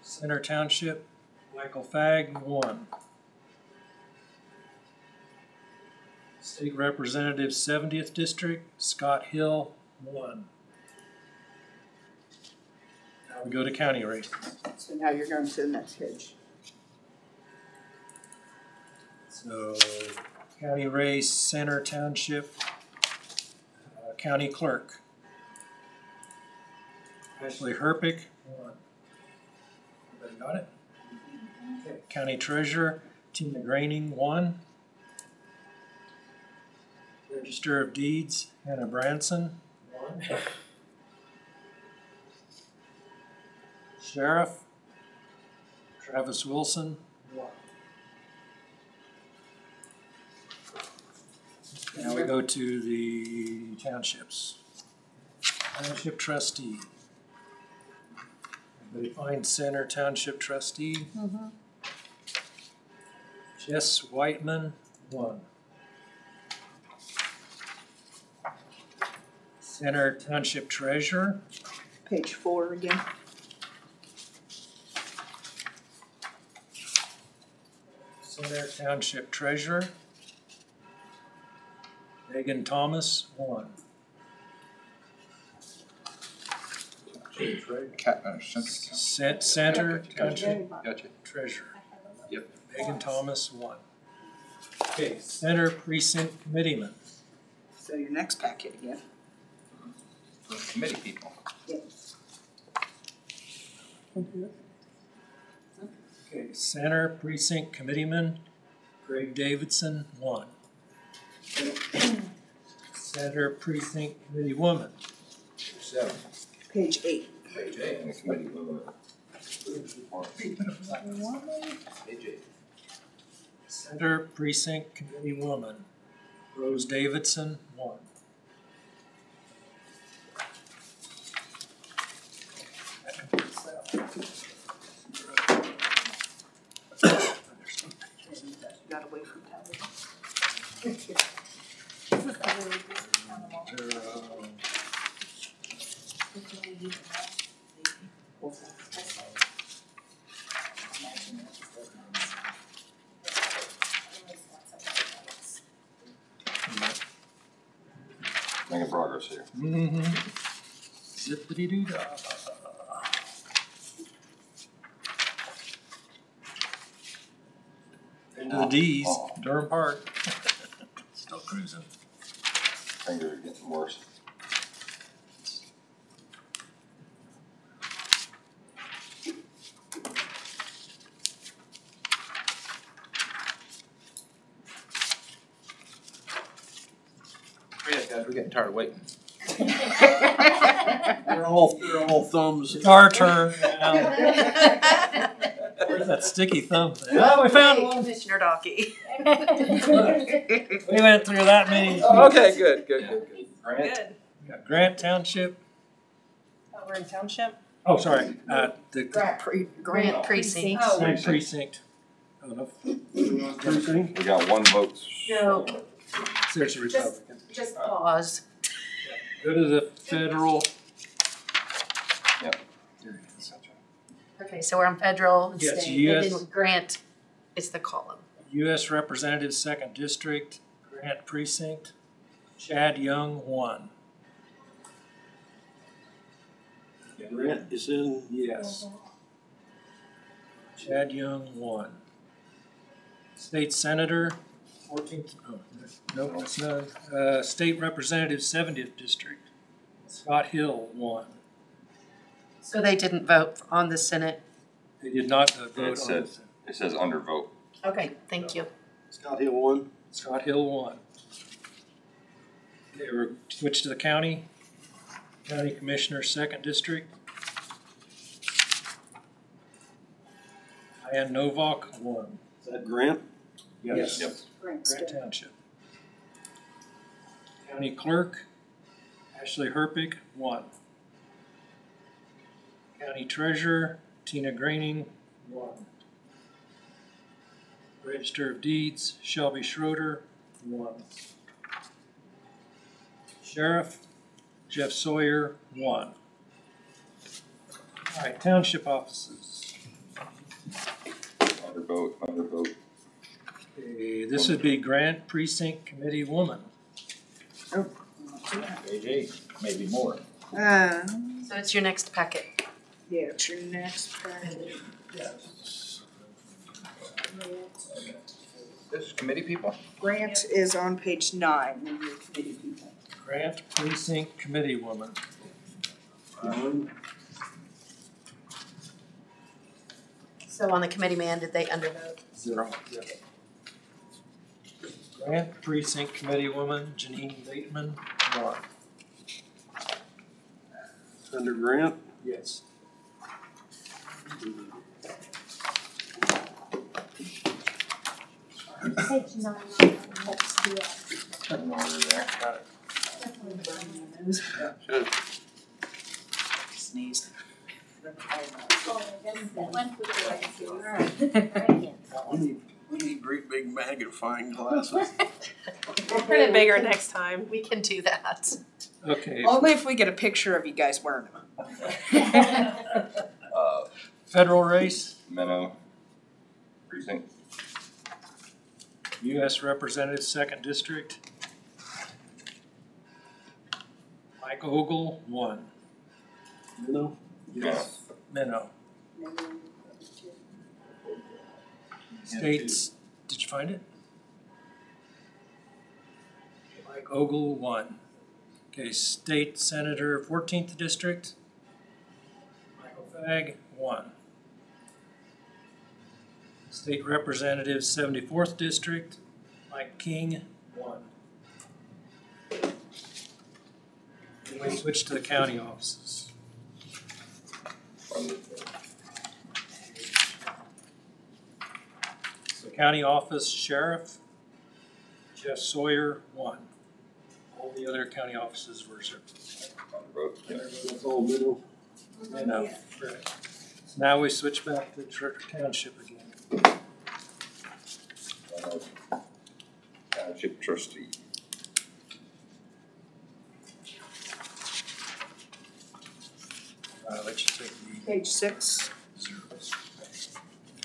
Center Township, Michael Fagg, 1. State Representative, 70th District, Scott Hill, 1. Now we go to county races. So now you're going to the next page. So, county race, Center Township, county clerk. Ashley Herpick, 1. Everybody got it? Okay. County treasurer, Tina Graining, 1. Register of Deeds, Hannah Branson, 1. Sheriff, Travis Wilson, 1. Now we go to the townships. Township trustee. Everybody find Center Township trustee. Jess Whiteman, 1. Center Township treasurer. Page 4 again. Center Township treasurer. Megan Thomas, 1. Center Township Gotcha. treasurer. Yep. Megan Thomas, 1. Okay, Center Precinct Committeeman. So your next packet again. For committee people. Okay, Center Precinct Committeeman, Greg Davidson, 1. Center Precinct Committee Woman, 7. Page 8. Page 8. And the committee will, Page 8. Center Precinct Committee Woman, Rose Davidson, 1. Got away from that. making progress here. Zippity-doo-dah. into the D's, Durham Park. Still cruising. Fingers are getting worse. Yeah, guys, we're getting tired of waiting. They're all thumbs. It's our turn now. Where's that sticky thumb thing? Oh, we found one. Commissioner Dockey. We went through that many. Okay, good. Grant. We got Grant Township. Oh, we're in township? Oh, sorry, the Grant Precinct. same precinct. Oh, no. Precinct? We got one vote. So, There's a Republican. just pause. Go to the federal. Yep. Okay, so we're on federal and Yes, state, and US. then Grant is the column. U.S. Representative, 2nd District, Grant Precinct, Chad Young, 1. Grant is in. Yes. Chad Young, 1. State Senator, 14th, no, it's not. State Representative, 70th District, Scott Hill, 1. So they didn't vote on the Senate? They did not vote on It says undervote. Okay, thank you. Scott Hill won. Scott Hill, 1. Okay, we're switch to the county. County Commissioner, 2nd District. Diane Novak, 1. Is that Grant? Yes. Yep. Grant Township. County Clerk, Ashley Herpich, 1. County Treasurer, Tina Graining, 1. Register of Deeds, Shelby Schroeder, 1. Sheriff, Jeff Sawyer, 1. All right, township offices. Undervote. Okay, this would be Grant Precinct Committee Woman. JJ, maybe more. So it's your next packet. Yeah, it's your next package. This is committee people? Grant is on page 9 in your committee people. Grant Precinct Committee Woman. So on the committee man, did they undervote? 0. Grant Precinct Committee Woman, Janine Bateman, 1. Under Grant? Yes. Page 9, let's do it. An order there. Got it. Should. Sneezed. Oh, that's that one for the right here. All right. Right again. We need great big magnifying glasses. We'll print it bigger next time. We can do that. Okay, Only if we get a picture of you guys wearing them. federal race, Minnow. Precinct. U.S. Representative, 2nd District. Mike Ogle, 1. Minnow? Yes. Minnow. States, did you find it? Mike Ogle, 1. Okay, State Senator, 14th District. Michael Fagg, 1. State Representative, 74th District. Mike King, 1. And we switch to the county offices. The county office sheriff, Jeff Sawyer, 1. All the other county offices were zero. Undervote. That's all Minnow. No, right. So now we switch back to township again. Township trustee. Let you take Page 6. the zeros.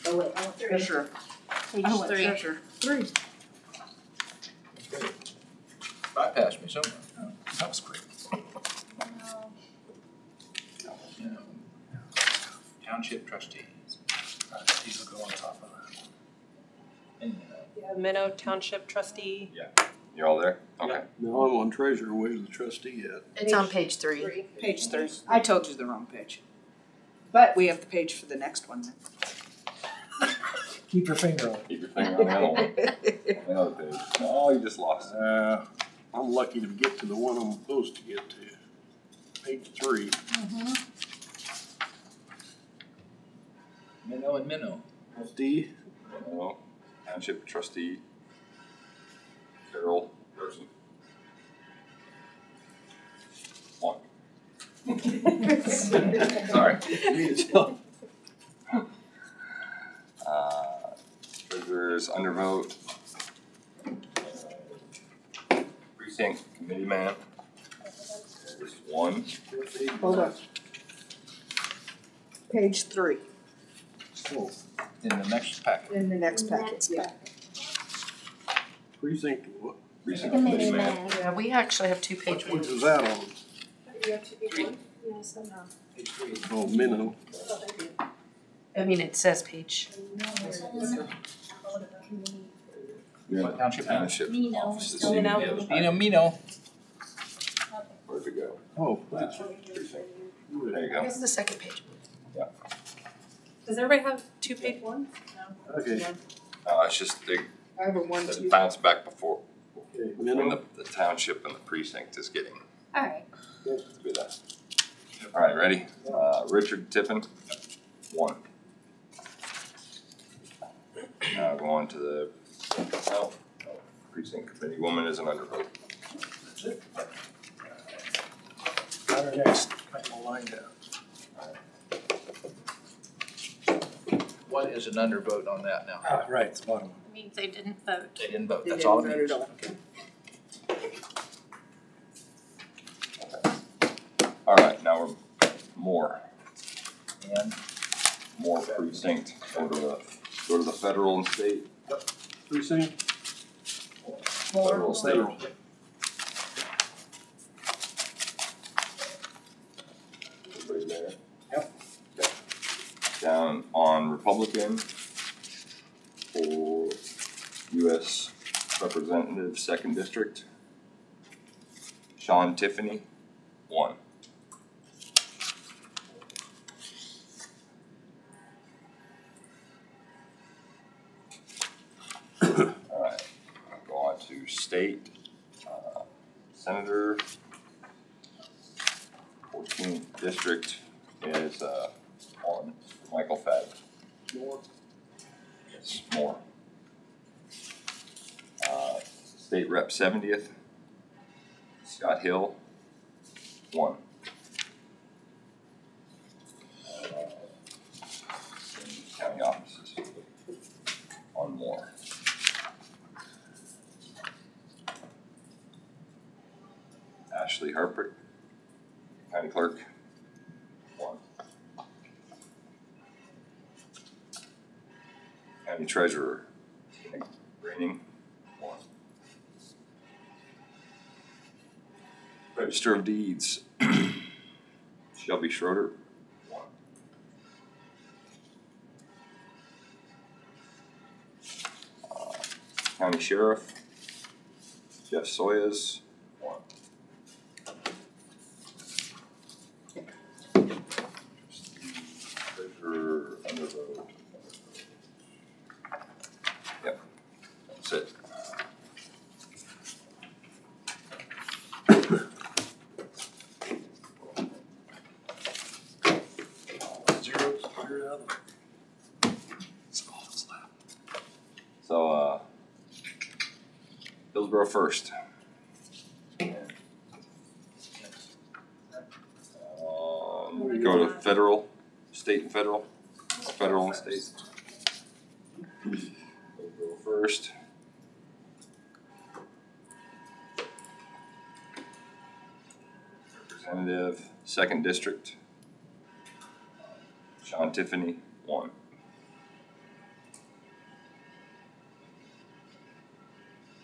Oh, wait, treasurer. Page Oh, 3. treasurer. 3. Bypassed me somewhere. That was quick. Township trustees. These will go on top of that. And, Minnow Township Trustee. You all there? Okay. No, I'm on treasurer. Where's the trustee at? It's on page 3. Page 3. I told you the wrong page. But we have the page for the next one then. Keep your finger on it. Keep your finger on the other one. The other page. Oh, you just lost it. I'm lucky to get to the one I'm supposed to get to. Page 3. Minnow and minnow. Trustee. No. Township trustee. Carol person. 1. Sorry. Treasurer's undervote. Precinct committee man. There's 1. Hold on. Page 3 Oh, In the next packet. in the next packet, yeah. precinct, what Precinct Committee committee man. man. Yeah, we actually have 2 page page ones. is that on? Oh, minimum. I mean, it says page. Township man. Township Mino. offices. Mino. Where'd it go? Oh, Precinct. There you go. Here's the second page. Does everybody have 2 page ones? okay, It's just they I have a 1, 2. bounce back before okay, when minimum. the township and the precinct is getting Alright. to that. All right, ready? Richard Tippin, 1. Now go on to the precinct committee woman is an undervote. Our next couple lined up. What is an undervote on that now? Ah, right, it's the bottom one. Means they didn't vote. They didn't vote, They that's didn't all it vote means. at all. All right, now we're more And precinct. Go to the federal and state. Precinct, Federal, state. federal. Everybody there? Yep. Okay. Down on Republican for U.S. Representative, 2nd District. Sean Tiffany, 1. All right, go on to state. Senator, 14th District is on Michael Fagg. More. Yes, more. State Rep 70th, Scott Hill, 1. County offices, 1 more. Ashley Harper, County Clerk, 1. County Treasurer, Graining, 1. Register of Deeds, Shelby Schroeder, 1. County Sheriff, Jeff Soyas, 1. Treasurer, undervote. Yep, that's it. Zeros, clear it out. So, Hillsborough first. Go to federal, state and federal, federal and state. Hillsborough first. Representative, 2nd District. Sean Tiffany, 1.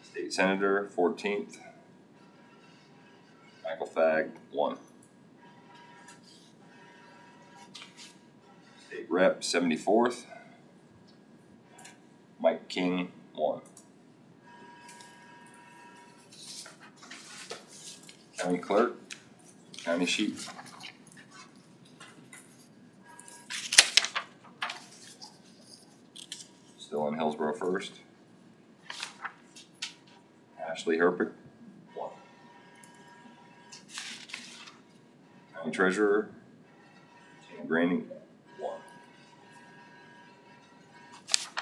State Senator, 14th. Michael Fagg, 1. State Rep, 74th. Mike King, 1. County clerk, county sheet. Still in Hillsborough first. Ashley Herpick, 1. County treasurer, Tina Graining, 1.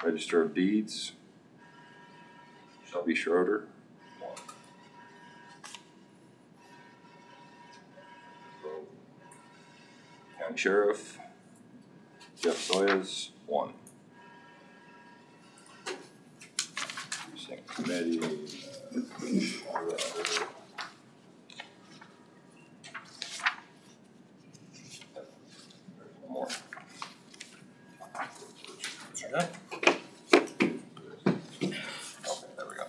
Register of deeds, Shelby Schroeder, 1. County sheriff, Jeff Soyas, 1. Precinct committee, one more. Yeah. Okay, there we go.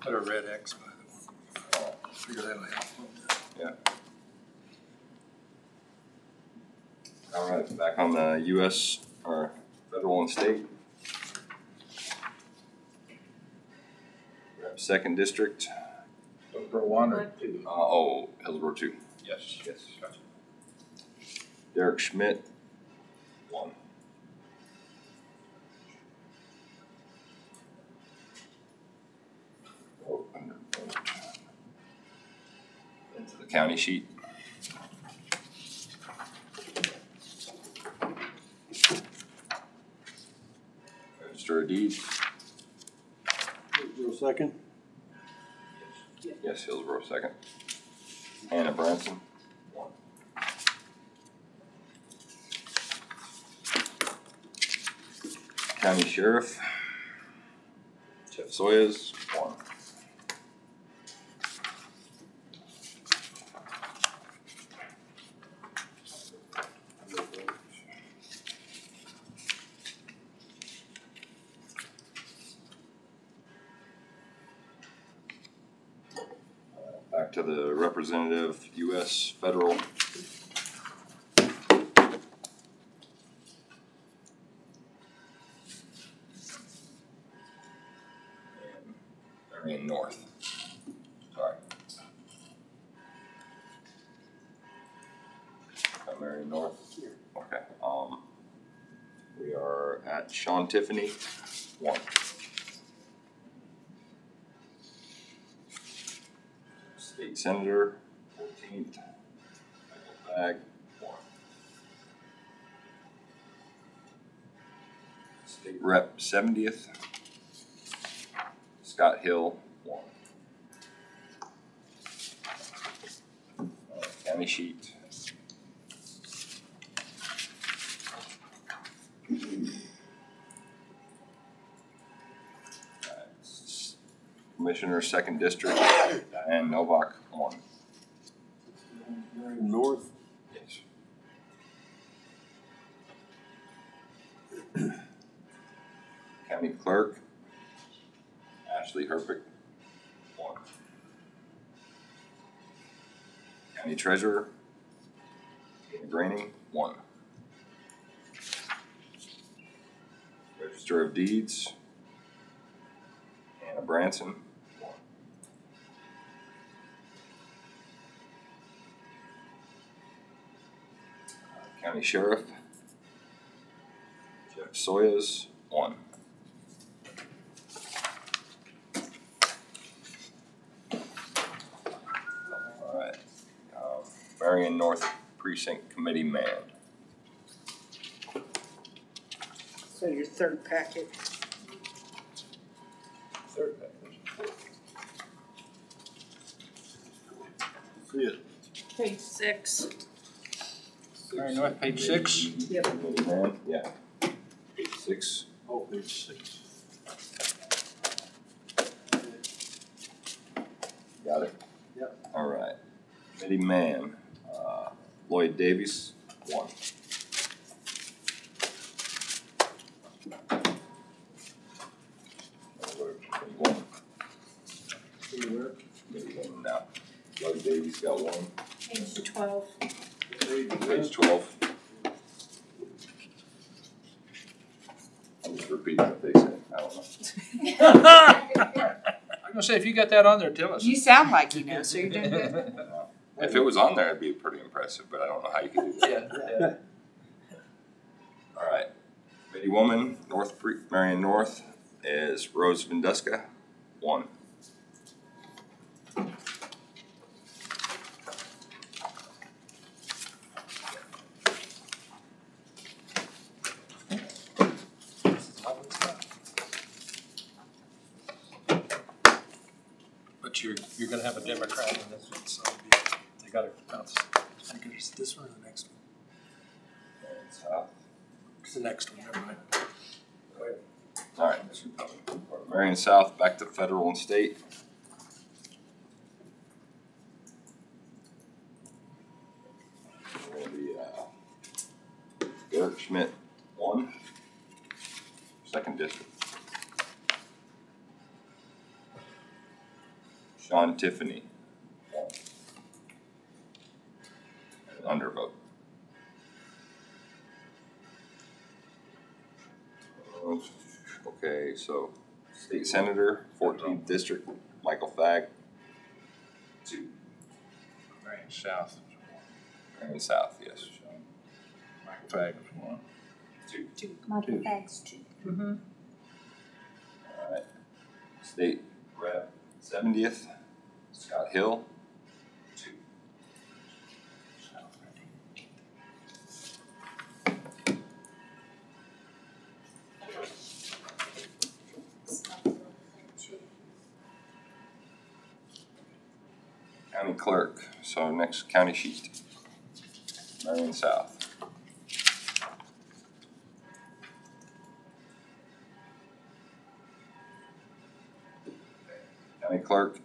Put a red X by the way. Figure that'll help. Yeah. All right, back on the U.S. or federal and state. We have 2nd district. Hillsborough 1 or 2? Hillsborough 2. Yes. Yes. Gotcha. Derek Schmidt, 1. Into the county sheet. Register of deeds. Hillsborough second. Yes, Hillsborough 2nd. Hannah Branson, 1. County sheriff, Jeff Soyas, 1. Back to the representative, U.S. federal. Marion North. Sorry. Marion North. Okay. We are at Sean Tiffany, 1. State Senator, 14th. Michael Bag, 1. State Rep, 70th. Scott Hill, 1. County sheet. Commissioner, 2nd district, Diane Novak, 1. Marion North. Yes. County clerk, Ashley Herpick, 1. County treasurer, Tina Graining, 1. Register of deeds, Hannah Branson, 1. County sheriff, Jeff Soyas, 1. All right. Marion North Precinct Committee man. So your third packet. Third page. See it. Page 6. Marion North, page 6. Yep. Committee man, yeah. Page 6. Oh, page 6. Got it? Yep. All right. Committee man, Lloyd Davies, 1. Committee 1 now. Lloyd Davies got 1. Page 12. Page 12. I'm just repeating what they said. I don't know. I gonna say, if you got that on there, tell us. You sound like you know, so you're doing good. If it was on there, it'd be pretty impressive, but I don't know how you can do that. Yeah. All right. Committee woman, Marion North is Rose Vinduska, 1. But you're gonna have a Democrat in this one, so they gotta bounce. I think it's this one or the next one? It's the next one, never mind. All right, that's Republican. Marion South, back to federal and state. Gonna be Derek Schmidt, 1. 2nd district. Sean Tiffany, 1. An undervote. Okay, so state senator, 14th district, Michael Fagg, 2. Marion South. Marion South, yes. Michael Fagg was 1. 2. Michael Fagg's 2. Mm-hmm. All right. State rep, 70th, Scott Hill, 2. County clerk, so next county sheet, Marion South. County clerk,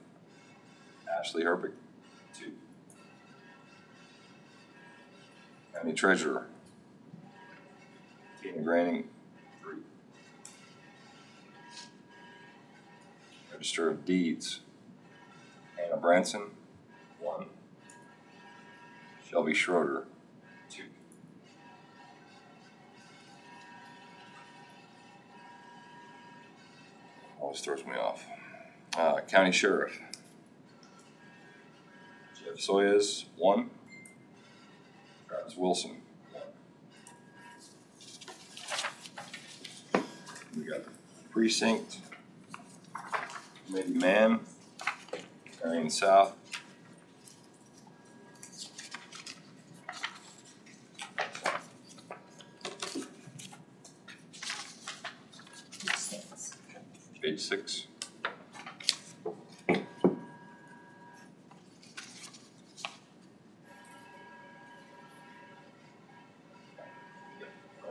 Ashley Herbig, 2. County treasurer, Tina Granning, 3. Register of deeds, Anna Branson, 1. Shelby Schroeder, 2. Always throws me off. County sheriff, Jeff Soyes, 1. Travis Wilson, 1. We got precinct committee man, Marion South. Page 6.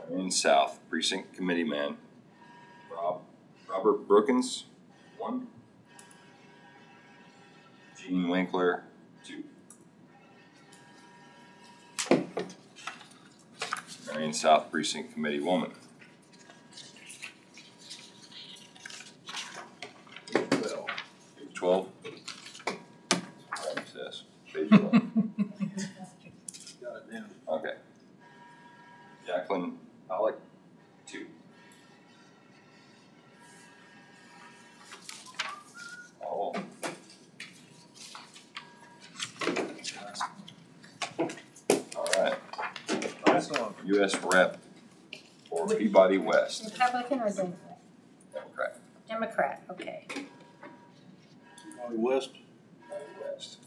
Marion South precinct committee man, Robert Brookins, 1. Gene Winkler, 2. Marion South precinct committee woman, 12. Page 12. Got it down. Okay. Jacqueline Pollock, 2. Oh. All right. Last one. U.S. Rep for Peabody West, Republican or Democrat? Democrat. Democrat, okay. Valley West. West.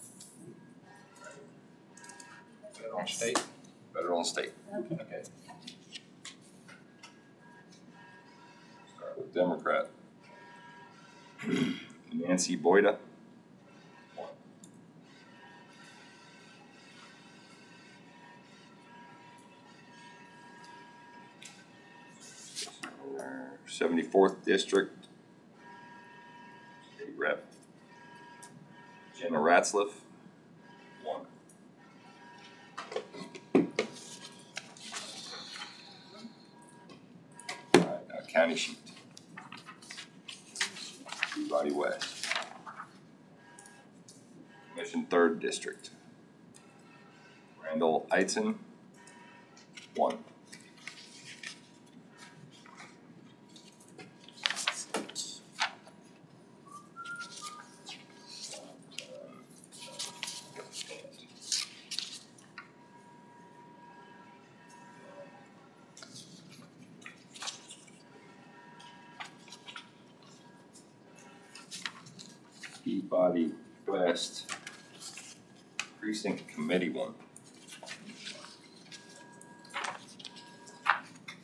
Federal and state. Federal and state. Okay. Okay. Start with Democrat. Nancy Boyda, 1. 74th District, State Rep, Jenna Ratzliff, 1. All right, now county sheet. Peabody West. Commission 3rd District, Randall Eitzen, 1. Peabody West Precinct Committee 1.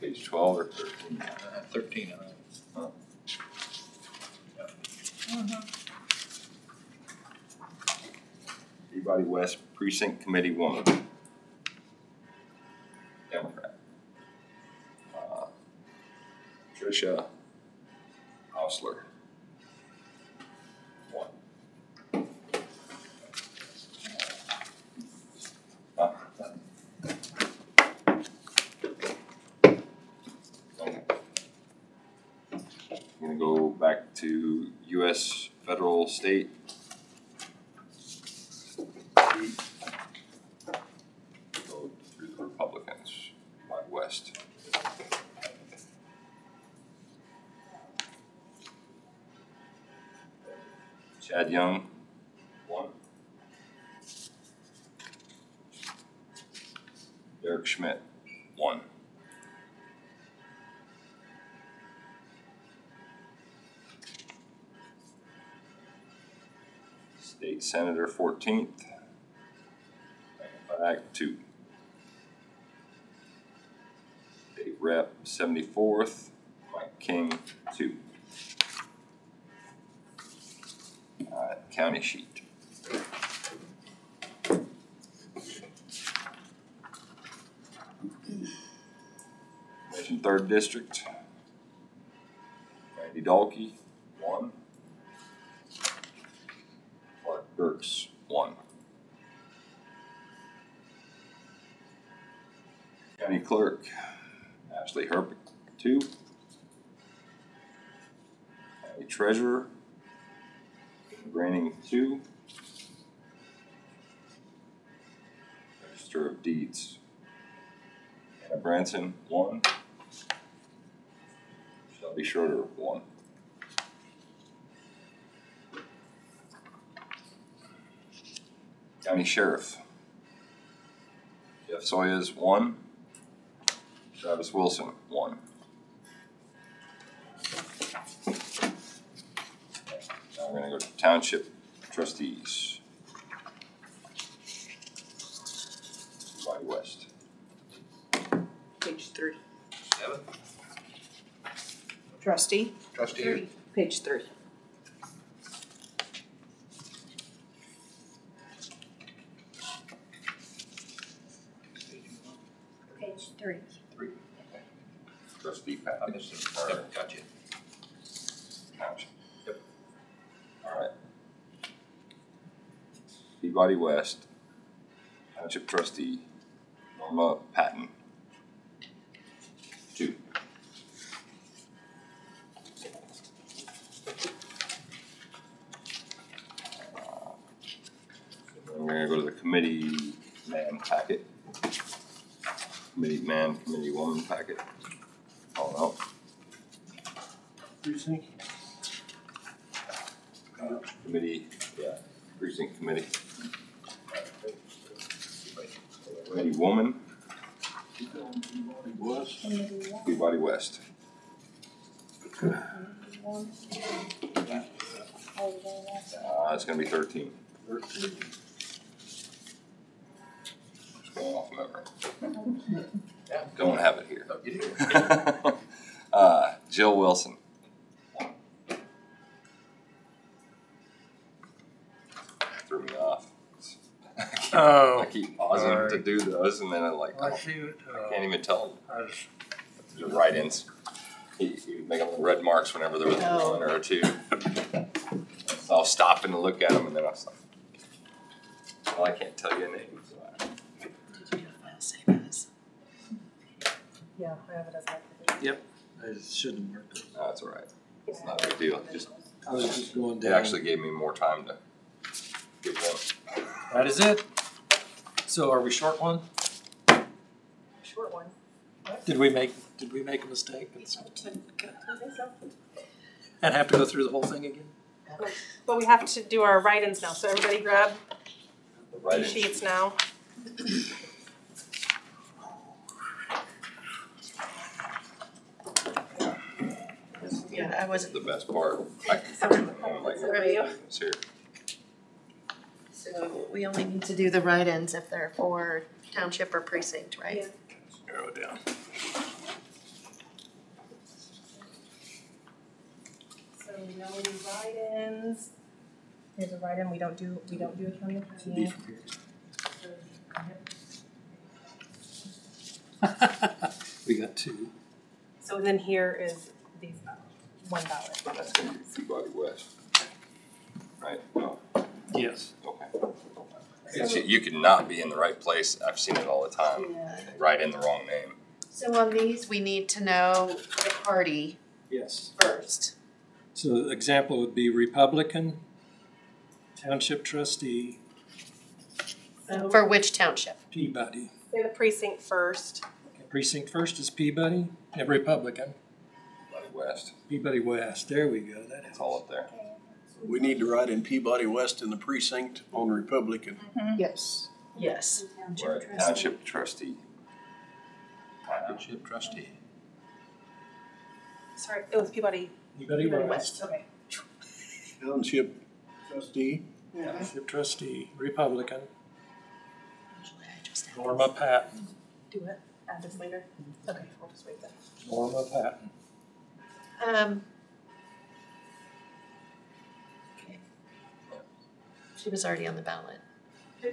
Page 12 or 13? 13, I think. Huh. Peabody West Precinct Committee 1. Democrat. Tricia Hausler. 1. I'm gonna go back to U.S. federal state. Go through the Republicans by West. Chad Young, 1. Derek Schmidt, 1. State Senator 14th, Act 2. State Rep 74th, Mike King, 2. County sheet. Commission 3rd District, Randy Dalkey, 1. Clark Dirks, 1. County Clerk, Ashley Herpick, 2. County Treasurer, Braining, 2. Register of Deeds, Anna Branson, 1. Shelby Schroeder, 1. County Sheriff, Jeff Soyas, 1. Travis Wilson, 1. Now we're gonna go to Township Trustees. Peabody West. Page 3. 7. Trustee, Trustee. page 3. Page 3. 3. Okay. Trustee Pat. Yep, gotcha. Township. Yep. All right. Peabody West, Township Trustee, Norma Patton, 2. We're gonna go to the committee man packet. Committee man, committee woman packet. Oh Precinct. no. Committee, yeah, precinct committee. Committee woman, West. Peabody West. It's gonna be 13. 13. Just going off memory. Don't have it here. Oh, you do. Jill Wilson. Threw me off. Oh. I keep pausing Sorry. to do those, and then I see what, can't even tell I just, the write-ins. He would make little red marks whenever there was Oh. 1 or a 2. So I'll stop and look at them, and then I was like, well, I can't tell you a name. So Did you get a file save as? Yeah, I have it as my. I shouldn't have marked it. no, that's all right. It's not a big deal. Just I was just going it down. actually gave me more time to give them. That is it. So are we short one? Short one. Did we make a mistake? And have to go through the whole thing again? But we have to do our write-ins now, so everybody grab The these write-ins. sheets now. Yeah, I wasn't. The best part. I can like it's here. So we only need to do the write-ins if they're for township or precinct, right? Narrow it down. So no write-ins. Here's a write-in, we don't do a county attorney. We got two. So then here is these, one ballot. That's gonna be Peabody West. Right? Oh, Yes. okay. You could not be in the right place. I've seen it all the time. Yeah. Write in the wrong name. So on these, we need to know the party Yes. first. So the example would be Republican, Township Trustee, So For which township? Peabody. say the precinct first. Precinct first is Peabody, Republican, Peabody West. Peabody West. There we go. That It's is all up there. We need to write in Peabody West in the precinct on Republican. Yes. Yes. Where Township Trustee. Township trustee. Sorry, it was Peabody. Peabody West. Okay. Township trustee. Township Trustee, Republican, Usually I just have Norma Patton. Do it, add this later. Okay, we'll just wait then. Norma Patton. Okay. She was already on the ballot. Yeah.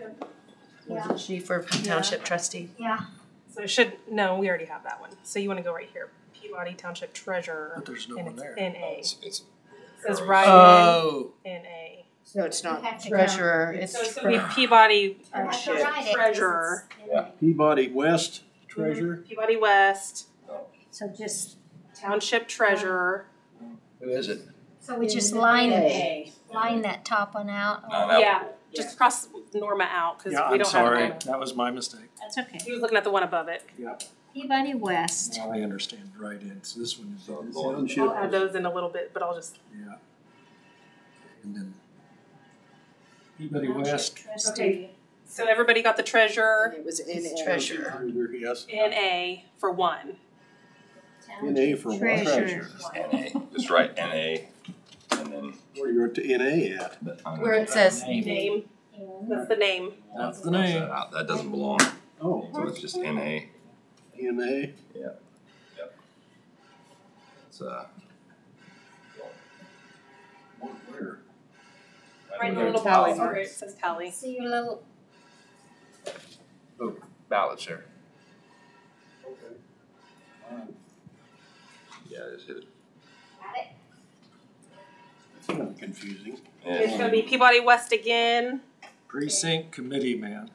Wasn't she for township trustee? Yeah. So it should, no, we already have that one. So you wanna go right here, Peabody Township Treasurer. But there's no and one it's there. NA. It's Says arrows. write-in, Oh. NA. So it's You not have to Treasurer, count. it's So it's gonna be Peabody You have to Township write it 'cause Treasurer. it's in it. Peabody West treasurer. Peabody West, So just, Township Treasurer. Who is it? so we just line A. that top one out. No, that- Yeah, just cross Norma out, cause Yeah, we I'm don't have sorry. Norma. That was my mistake. That's okay. He was looking at the one above it. Peabody West. Now I understand right in. So this one is, So, Township. I'll add those in a little bit, but I'll just, yeah. And then Peabody West, Trustee. so everybody got the treasurer, It was in Treasurer. Treasurer, yes. NA for one. NA for what? Treasurer. NA. Just write NA and then. Where you're at the NA at? Where it says Name, that's the name. that's the name. That doesn't belong. Oh, So it's just NA. NA. It's Where? Right in the little Tally box where marks. it says tally. See your little, Ballots there. yeah, just hit it. got it? That's kind of confusing. It's Yeah. gonna be Peabody West again. Precinct Committee Man.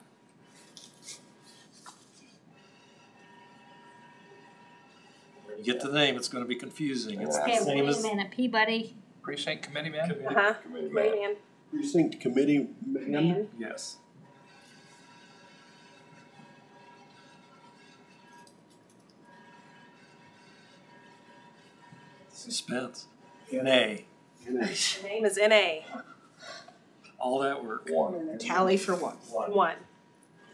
When you get the name, it's gonna be confusing. It's the Okay, same wait a as minute, Peabody. Precinct committee man? committee. Uh-huh, Committee man. man. Precinct committee man. Man. Yes. Suspense. NA. NA. The name is NA, All that work. One. Tally for one. one.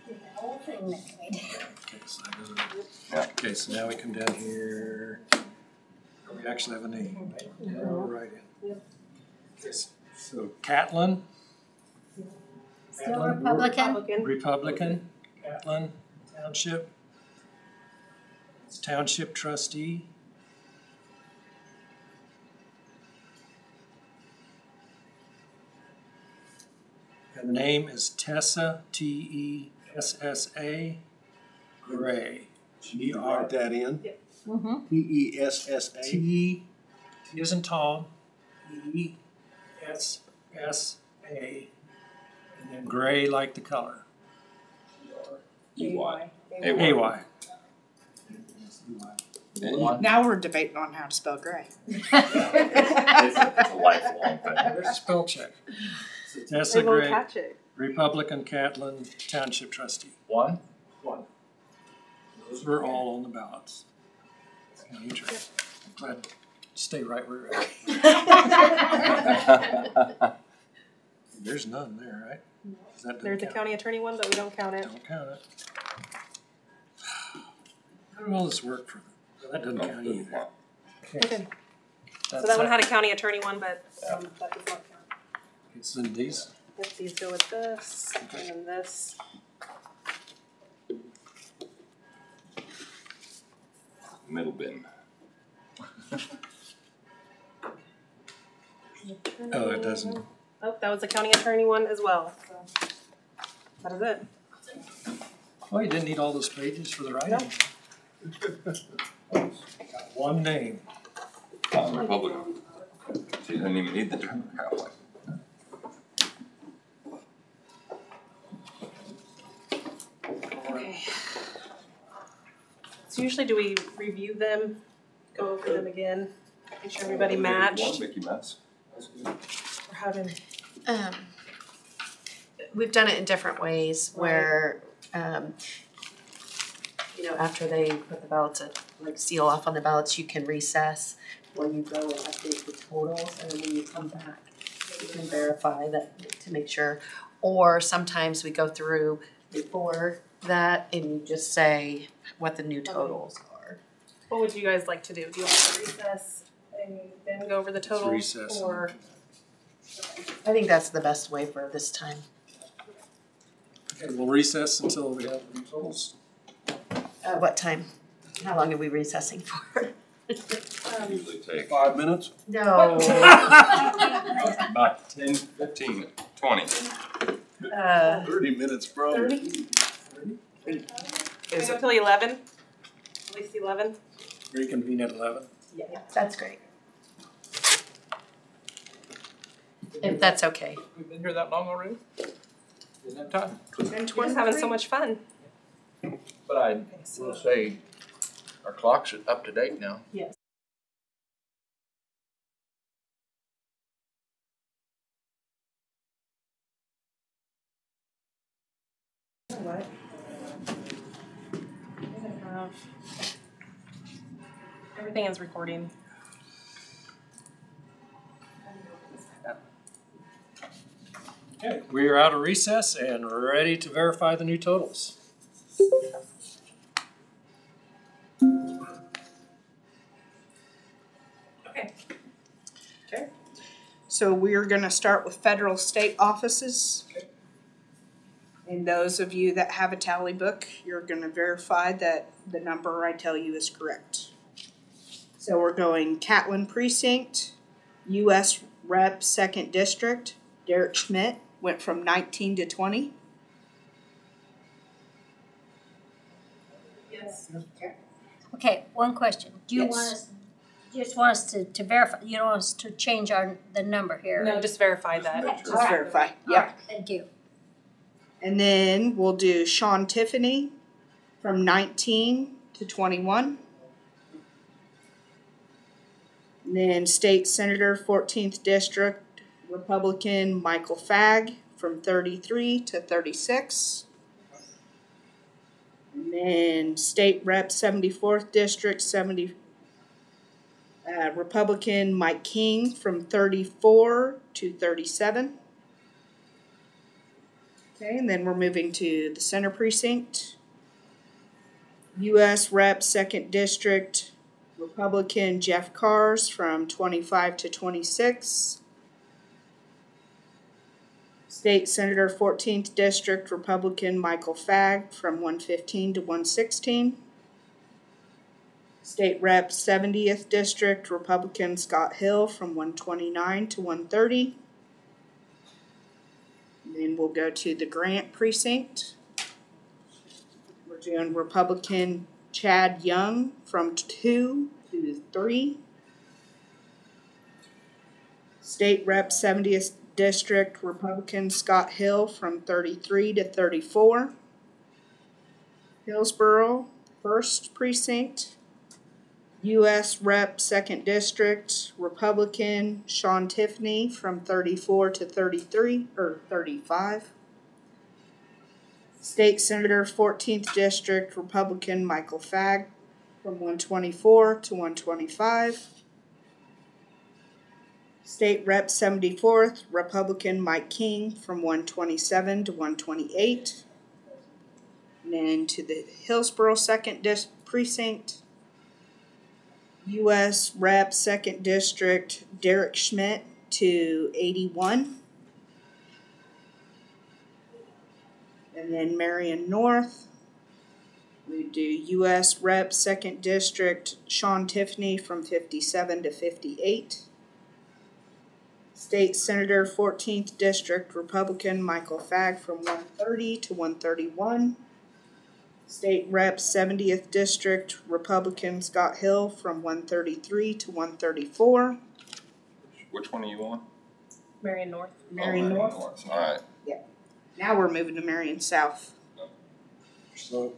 Did the whole thing that way. Okay, so I go to- okay, so now we come down here. We actually have a name. Right in. Yep. Yes. So Catlin. Still Republican? Republican, Catlin Township. It's Township Trustee. And the name is Tessa, Tessa Gray. Write that in. Mm-hmm. Tessa. T is in Tom, ESSA, and then gray like the color. EY. AY. Now we're debating on how to spell gray. It's a lifelong thing. There's a spell check. So They Tessa won't Gray, catch it. Republican Catlin Township Trustee. One? Those were all on the ballots. Yeah, you try. I'm glad to stay right where you're at. There's none there, right? That There's a doesn't count. county attorney one, but we don't count it. Don't count it. How did all this work for them? That doesn't count either. Okay. So that one had a county attorney one, but that does not count. It's in these. Yep, these go with this, and then this. Middle bin. Oh, it doesn't. Oh, that was a county attorney one as well. So that is it. Oh, you didn't need all those pages for the writing. Got one name. Republican. So you don't even need the Democrat one. Okay. So usually do we review them, go over them again, make sure everybody matched? One Mickey Mouse. Or how did? We've done it in different ways where, after they put the ballots, like seal off on the ballots, you can recess where you go and update the totals, and then when you come back, you can verify that to make sure. Or sometimes we go through before that and you just say what the new totals are. What would you guys like to do? Do you want to recess and then go over the totals? Recess. Or I think that's the best way for this time. Okay, we'll recess until we have the totals. What time? How long are we recessing for? Usually take 5 minutes? No. about 10, 15, 20. 30 minutes, bro. 30? Can we go till 11? At least 11? Reconvene at 11. Yeah, that's great. If that's okay. We've been here that long already? Didn't have time. And we're just having so much fun. But I will say, our clock's up to date now. Yes. What? Everything is recording. Okay, we are out of recess and ready to verify the new totals. Okay. So we're gonna start with federal state offices. Okay. And those of you that have a tally book, you're gonna verify that the number I tell you is correct. So we're going Catlin Precinct, US Rep 2nd District, Derek Schmidt went from 19 to 20. Yes. Okay, one question. Do you Yes. want us, just want us to verify, you don't want us to change the number here? No, just verify that. Okay, Just all right. verify, All yep. right, thank you. And then we'll do Sean Tiffany from 19 to 21. And then State Senator 14th District, Republican Michael Fagg from 33 to 36. And then State Rep 74th District, Republican Mike King from 34 to 37. Okay, and then we're moving to the center precinct. US Rep 2nd District, Republican Jeff Kars from 25 to 26. State Senator 14th District, Republican Michael Fagg from 115 to 116. State Rep 70th District, Republican Scott Hill from 129 to 130. Then we'll go to the Grant Precinct. We're doing Republican Chad Young from 2 to 3. State Rep 70th District, Republican Scott Hill from 33 to 34. Hillsborough 1st Precinct, US Rep 2nd District, Republican Sean Tiffany from 34 to 33, or 35. State Senator 14th District, Republican Michael Fagg from 124 to 125. State Rep 74th, Republican Mike King from 127 to 128. And then to the Hillsborough 2nd Precinct, U.S. Rep. 2nd District, Derek Schmidt to 81. And then Marion North, we do U.S. Rep. 2nd District, Sean Tiffany from 57 to 58. State Senator, 14th District, Republican, Michael Fagg from 130 to 131. State Rep. 70th District, Republican, Scott Hill from 133 to 134. Which one are you on? Marion North. Marion North. All right. Now we're moving to Marion South. So,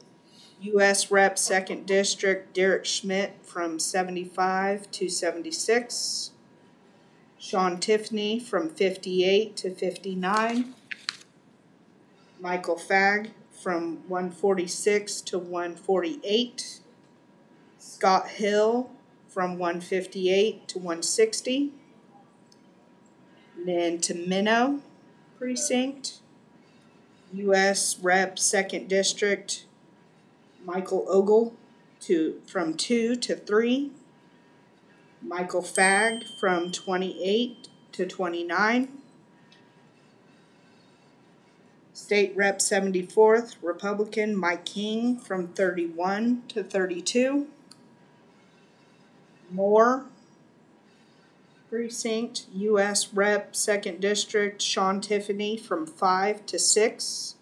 U.S. Rep. 2nd District, Derek Schmidt from 75 to 76. Sean Tiffany from 58 to 59. Michael Fagg from 146 to 148. Scott Hill from 158 to 160. And then to Minnow Precinct, U.S. Rep. 2nd District, Michael Ogle from 2 to 3. Michael Fagg from 28 to 29. State Rep. 74th, Republican, Mike King from 31 to 32. Moore Precinct, U.S. Rep. 2nd District, Sean Tiffany from 5 to 6.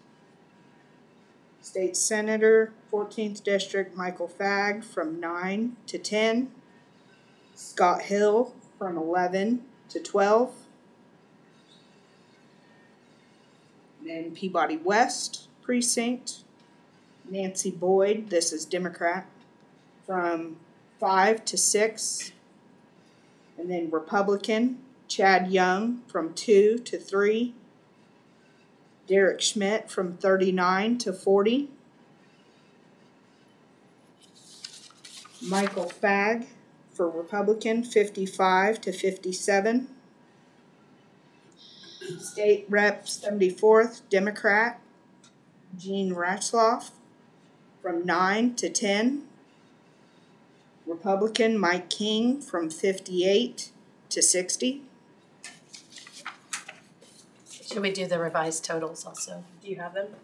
State Senator, 14th District, Michael Fagg from 9 to 10. Scott Hill from 11 to 12. Then Peabody West Precinct, Nancy Boyd, this is Democrat, from 5 to 6. And then Republican, Chad Young from 2 to 3. Derek Schmidt from 39 to 40. Michael Fagg for Republican, 55 to 57. State Rep. 74th, Democrat, Gene Ratzloff from 9 to 10. Republican, Mike King from 58 to 60. Should we do the revised totals also? Do you have them?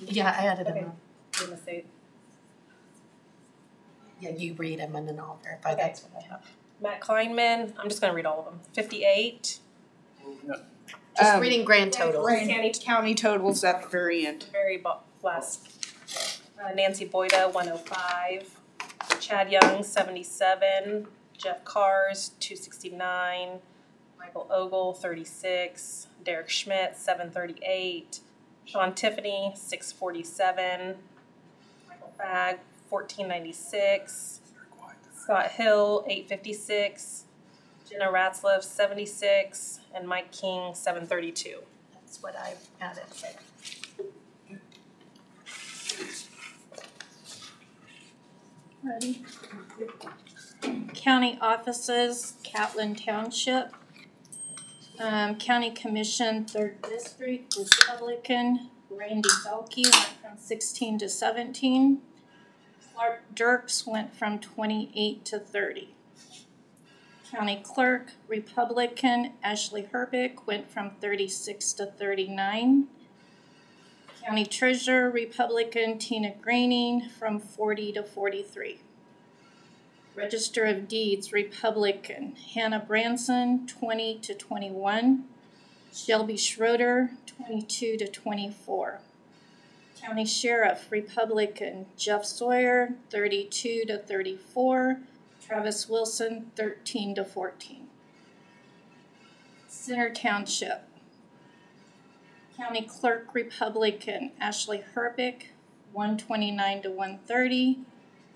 Yeah, I added Okay. them. I'm gonna say Yeah, you read them and then I'll verify Okay. that's what I have. Matt Kleinman, I'm just gonna read all of them. 58. Just reading grand totals. County totals at the very end. Very last. Nancy Boyda, 105. Chad Young, 77. Jeff Cars, 269. Michael Ogle, 36. Derek Schmidt, 738. Sean Tiffany, 647. Michael Fagg, 1496. Scott Hill, 856. Jenna Ratzliff, 76. And Mike King, 732. That's what I added. Ready? County offices, Catlin Township. County Commission, 3rd District, Republican, Randy Zelke went from 16 to 17. Clark Dirks went from 28 to 30. County Clerk, Republican, Ashley Herbick went from 36 to 39. County Treasurer, Republican, Tina Graining from 40 to 43. Register of Deeds, Republican, Hannah Branson, 20 to 21. Shelby Schroeder, 22 to 24. County Sheriff, Republican, Jeff Sawyer, 32 to 34. Travis Wilson, 13 to 14. Center Township, County Clerk, Republican, Ashley Herbick, 129 to 130.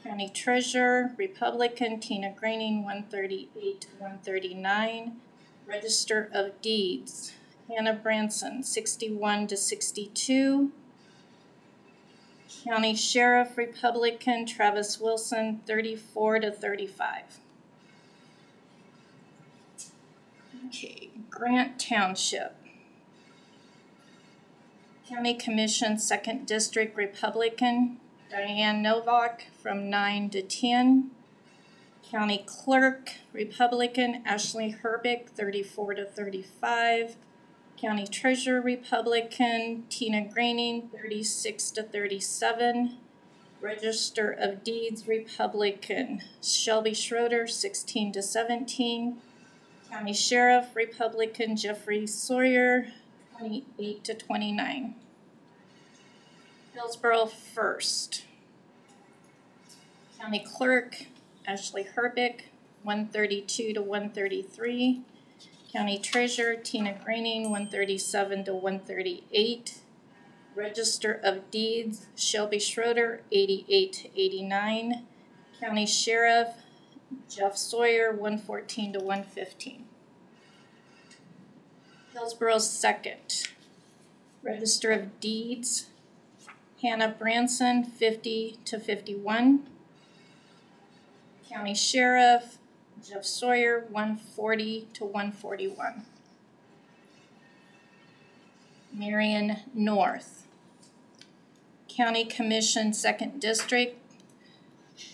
County Treasurer, Republican, Tina Graining, 138 to 139. Register of Deeds, Hannah Branson, 61 to 62. County Sheriff, Republican, Travis Wilson, 34 to 35. Okay, Grant Township. County Commission, 2nd District, Republican, Diane Novak from 9 to 10. County Clerk, Republican, Ashley Herbick, 34 to 35. County Treasurer, Republican, Tina Graining, 36 to 37. Register of Deeds, Republican, Shelby Schroeder, 16 to 17. County Sheriff, Republican, Jeffrey Sawyer, 28 to 29. Hillsborough First. County Clerk, Ashley Herbick, 132 to 133. County Treasurer, Tina Graining, 137 to 138. Register of Deeds, Shelby Schroeder, 88 to 89. County Sheriff, Jeff Sawyer, 114 to 115. Hillsborough Second. Register of Deeds, Hannah Branson, 50 to 51. County Sheriff, Jeff Sawyer, 140 to 141. Marion North. County Commission 2nd District,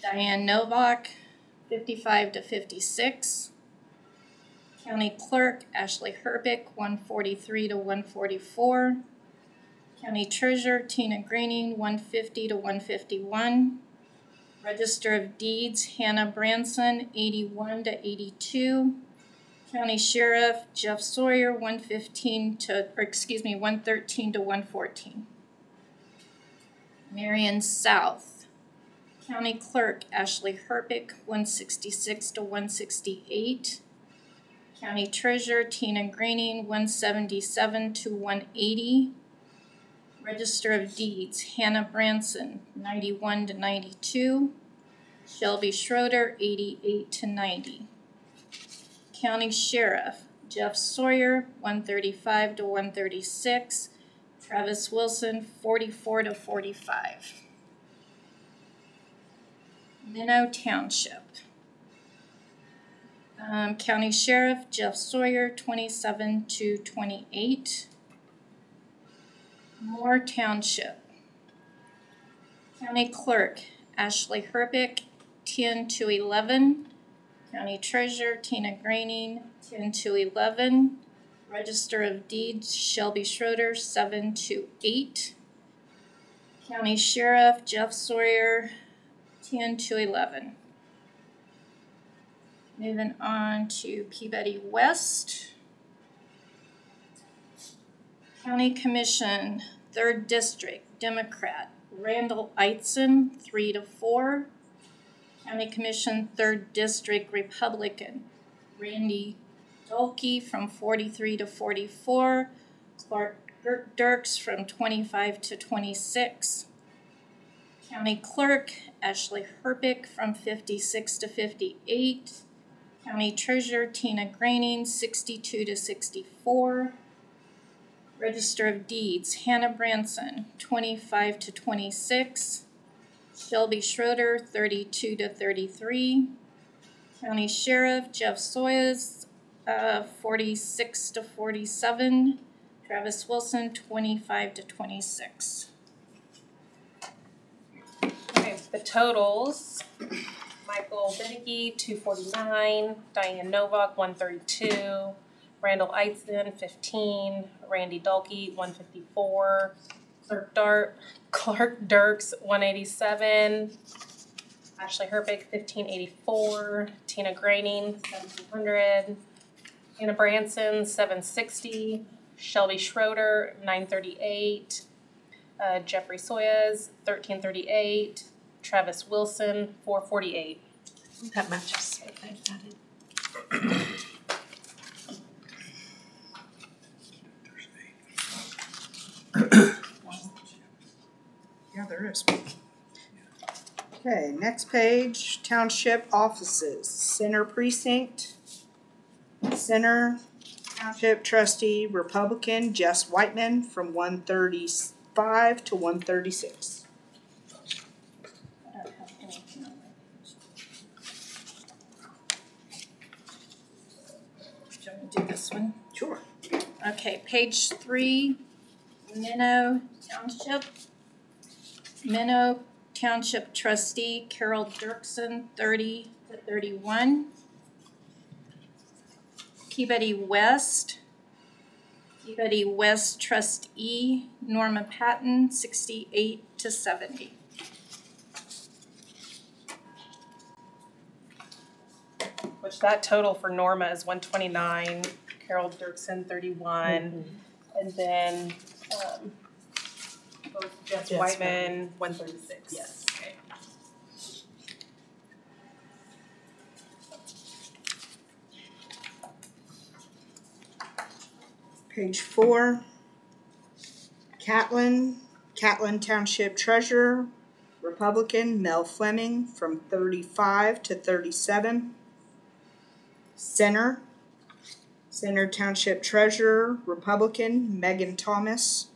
Diane Novak, 55 to 56. County Clerk, Ashley Herbick, 143 to 144. County Treasurer, Tina Graining, 150 to 151. Register of Deeds, Hannah Branson, 81 to 82. County Sheriff, Jeff Sawyer, 113 to 114. Marion South. County Clerk, Ashley Herbick, 166 to 168. County Treasurer, Tina Graining, 177 to 180. Register of Deeds, Hannah Branson, 91 to 92. Shelby Schroeder, 88 to 90. County Sheriff, Jeff Sawyer, 135 to 136. Travis Wilson, 44 to 45. Minnow Township. County Sheriff, Jeff Sawyer, 27 to 28. Moore Township. County Clerk, Ashley Herbick, 10 to 11. County Treasurer, Tina Graining, 10 to 11. Register of Deeds, Shelby Schroeder, 7 to 8. County Sheriff, Jeff Sawyer, 10 to 11. Moving on to Peabody West. County Commission, 3rd District, Democrat, Randall Eitzen, 3 to 4. County Commission, 3rd District, Republican, Randy Dolke from 43 to 44. Clark Dirks from 25 to 26. County Clerk, Ashley Herbick from 56 to 58. County Treasurer, Tina Graining, 62 to 64. Register of Deeds, Hannah Branson, 25 to 26. Shelby Schroeder, 32 to 33. County Sheriff, Jeff Sawyers, 46 to 47. Travis Wilson, 25 to 26. Okay, the totals. Michael Bennigy, 249. Diane Novak, 132. Randall Eitzen, 15. Randy Dolke, 154. Clark Dirks, 187. Ashley Herbick, 1584. Tina Graining, 1700. Hannah Branson, 760. Shelby Schroeder, 938. Jeffrey Soyas, 1338. Travis Wilson, 448. That matches. Yeah, there is. Okay, next page, township offices, Center Precinct, Center Township Trustee, Republican, Jess Whiteman from 135 to 136. I don't have anything on my page. Do you want me to do this one? Sure. Okay, page 3, Minnow Township. Minnow Township Trustee Carol Dirksen, 30 to 31. Peabody West Trustee Norma Patton, 68 to 70. Which that total for Norma is 129, Carol Dirksen 31, and then both Jess Whiteman 136. Yes. Okay. Page 4, Catlin Township Treasurer, Republican, Mel Fleming, from 35 to 37. Center Township Treasurer, Republican, Megan Thomas,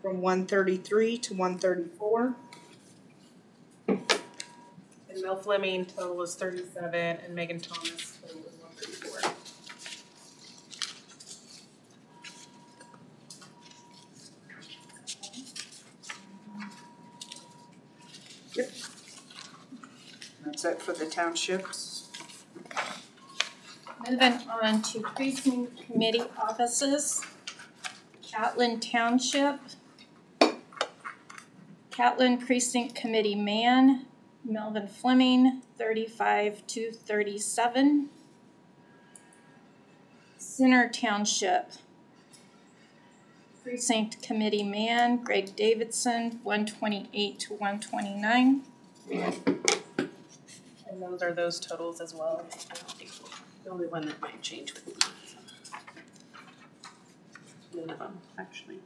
from 133 to 134. And Mel Fleming total was 37, and Megan Thomas total was 134. Yep. That's it for the townships. Moving on to precinct committee offices. Catlin Township. Catlin Precinct Committee Man, Melvin Fleming, 35 to 37. Center Township. Precinct Committee Man, Greg Davidson, 128 to 129. And those are those totals as well. The only one that might change would be none of them, actually.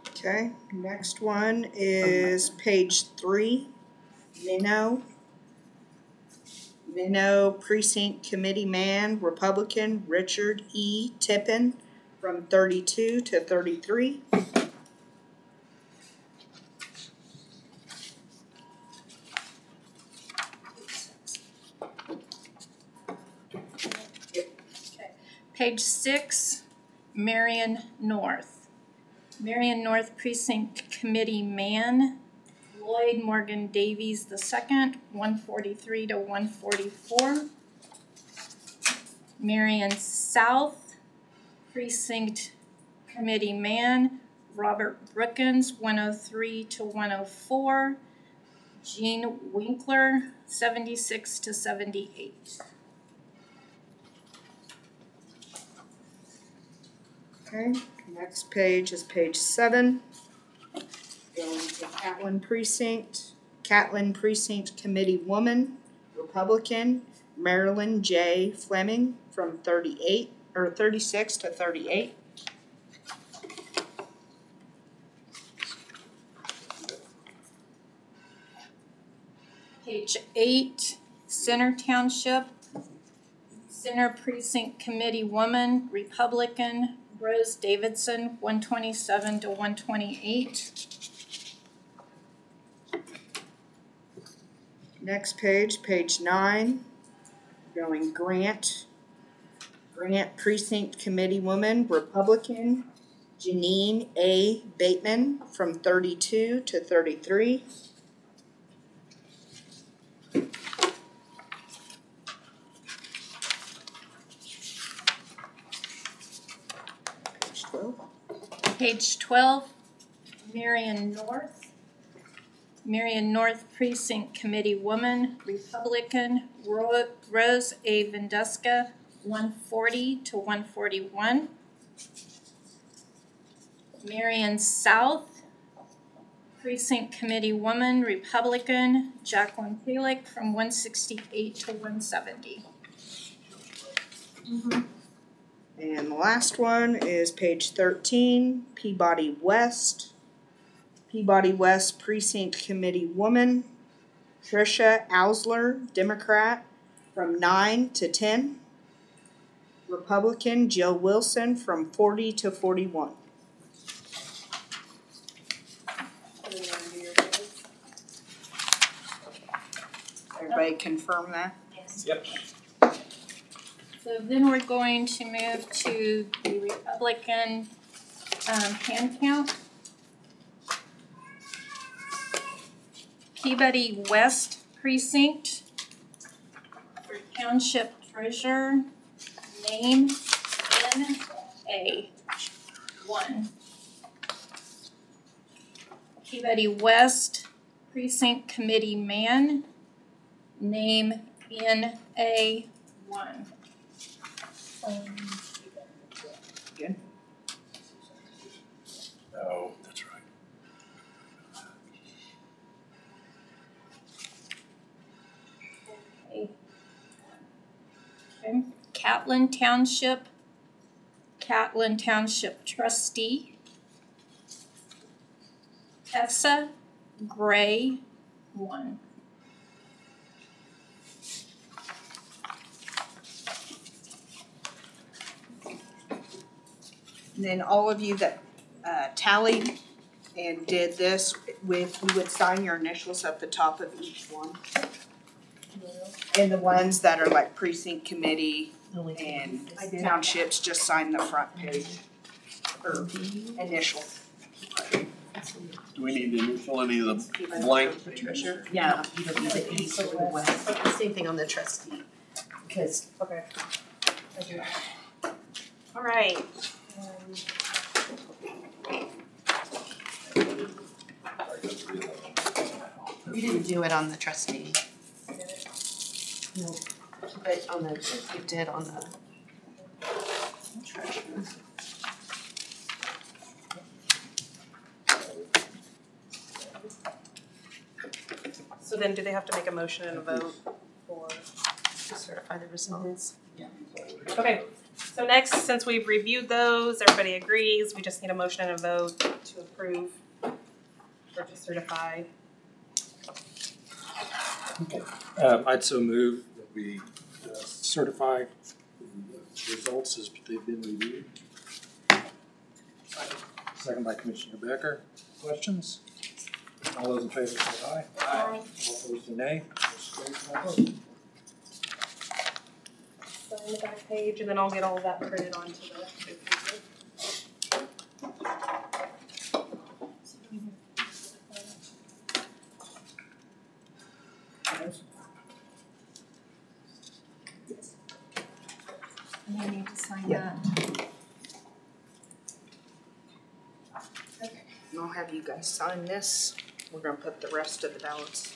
Okay, next one is page 3, Minnow Precinct Committee Man, Republican, Richard E. Tippin, from 32 to 33. Page 6, Marion North. Marion North Precinct Committee Man, Lloyd Morgan Davies II, 143 to 144. Marion South Precinct Committee Man, Robert Brookins, 103 to 104. Jean Winkler, 76 to 78. Okay, next page is page 7. Going to Catlin Precinct Committee Woman, Republican, Marilyn J. Fleming, from 36 to 38. Page 8, Center Township. Center Precinct Committee Woman, Republican, Rose Davidson, 127 to 128. Next page, page 9, going Grant Precinct Committee Woman, Republican, Janine A. Bateman, from 32 to 33. Page 12. Page 12, Marion North Precinct Committee Woman, Republican, Rose A. Venduska, 140 to 141. Marion South Precinct Committee Woman, Republican, Jacqueline Palick, from 168 to 170. And the last one is page 13, Peabody West Precinct Committee Woman, Tricia Ausler, Democrat, from 9 to 10. Republican, Jill Wilson, from 40 to 41. Everybody confirm that? Yes. Yep. So then we're going to move to the Republican hand count. Peabody West Precinct for Township Treasurer, name NA1. Peabody West Precinct Committee Man, name NA1. Good. Oh, that's right. Okay. Catlin Township Trustee, Tessa Gray 1. And then all of you that tallied and did this, you would sign your initials at the top of each one. And the ones that are like precinct committee and townships, just sign the front page or initial. Do we need to initial any of the blank? Yeah. Same thing on the trustee, because. Okay. All right. You didn't do it on the trustee. No, but on the, you did on the treasurer. So then do they have to make a motion and a vote for? To certify the results. Yeah. Okay, so next, since we've reviewed those, everybody agrees, we just need a motion and a vote to approve or to certify. Okay. I'd so move that we certify the results as they've been reviewed. Second by Commissioner Becker. Questions? All those in favor say aye. Aye. All opposed say nay. Motion carries by vote. Sign the back page and then I'll get all of that printed onto the paper. And I need to sign that. And I'll have you guys sign this. We're gonna put the rest of the ballots.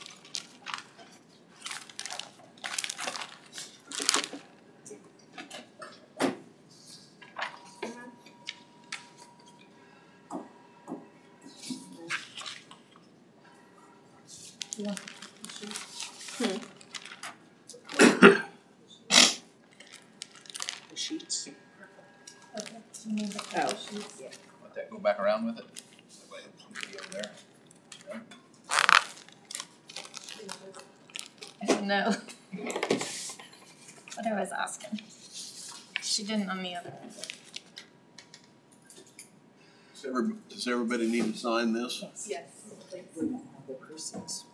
The sheets. Okay, you need the Oh. sheets. Let that go back around with it. That way somebody over there. I don't know what I was asking. She didn't on the other one. Does everybody need to sign this? Yes. The precincts.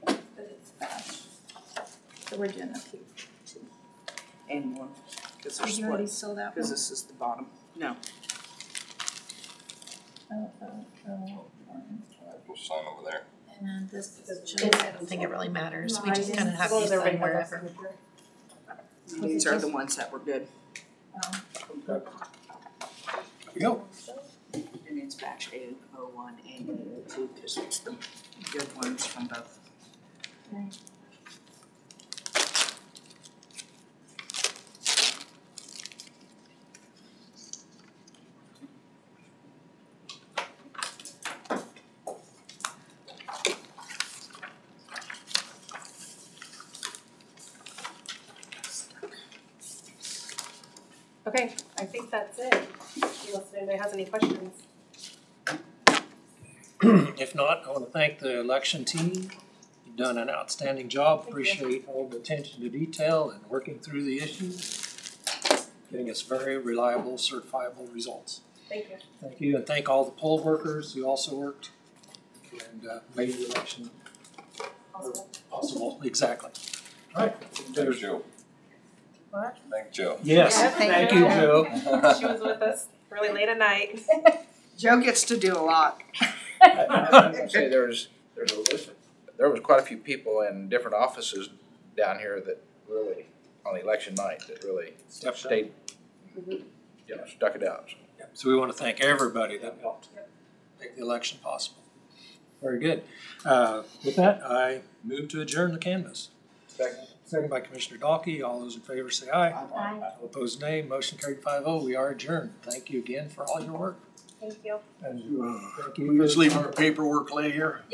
But it's bash. So we're doing a few. And one, cause Did there's you already split, fill that cause one? this is the bottom. No. Oh, one. We'll sign over there. And this is I just. don't think it really matters, we No, I just didn't. kind of have As long you as everybody sign has wherever. signature. These are the ones that were good. Here we go. And it's batch A01 and A02, cause it's the good ones from both. Okay, I think that's it, unless anybody has any questions. If not, I want to thank the election team. You've done an outstanding job. Thank you. Appreciate all the attention to detail and working through the issues, getting us very reliable, certifiable results. Thank you. Thank you, and thank all the poll workers who also worked and made the election possible. Exactly. All right. There's Joe. What? Thank Joe. Yes, Yeah, thank you. you, Joe. She was with us really late at night. Joe gets to do a lot. I was gonna say, there was quite a few people in different offices down here that really, on election night, that really stayed, stuck it out. So we want to thank everybody that helped make the election possible. Very good. With that, I move to adjourn the canvass. Second by Commissioner Dalkey. All those in favor say aye. Aye. All opposed, nay. Motion carried 5-0. We are adjourned. Thank you again for all your work. Thank you. And thank you. We just leave our paperwork lay here.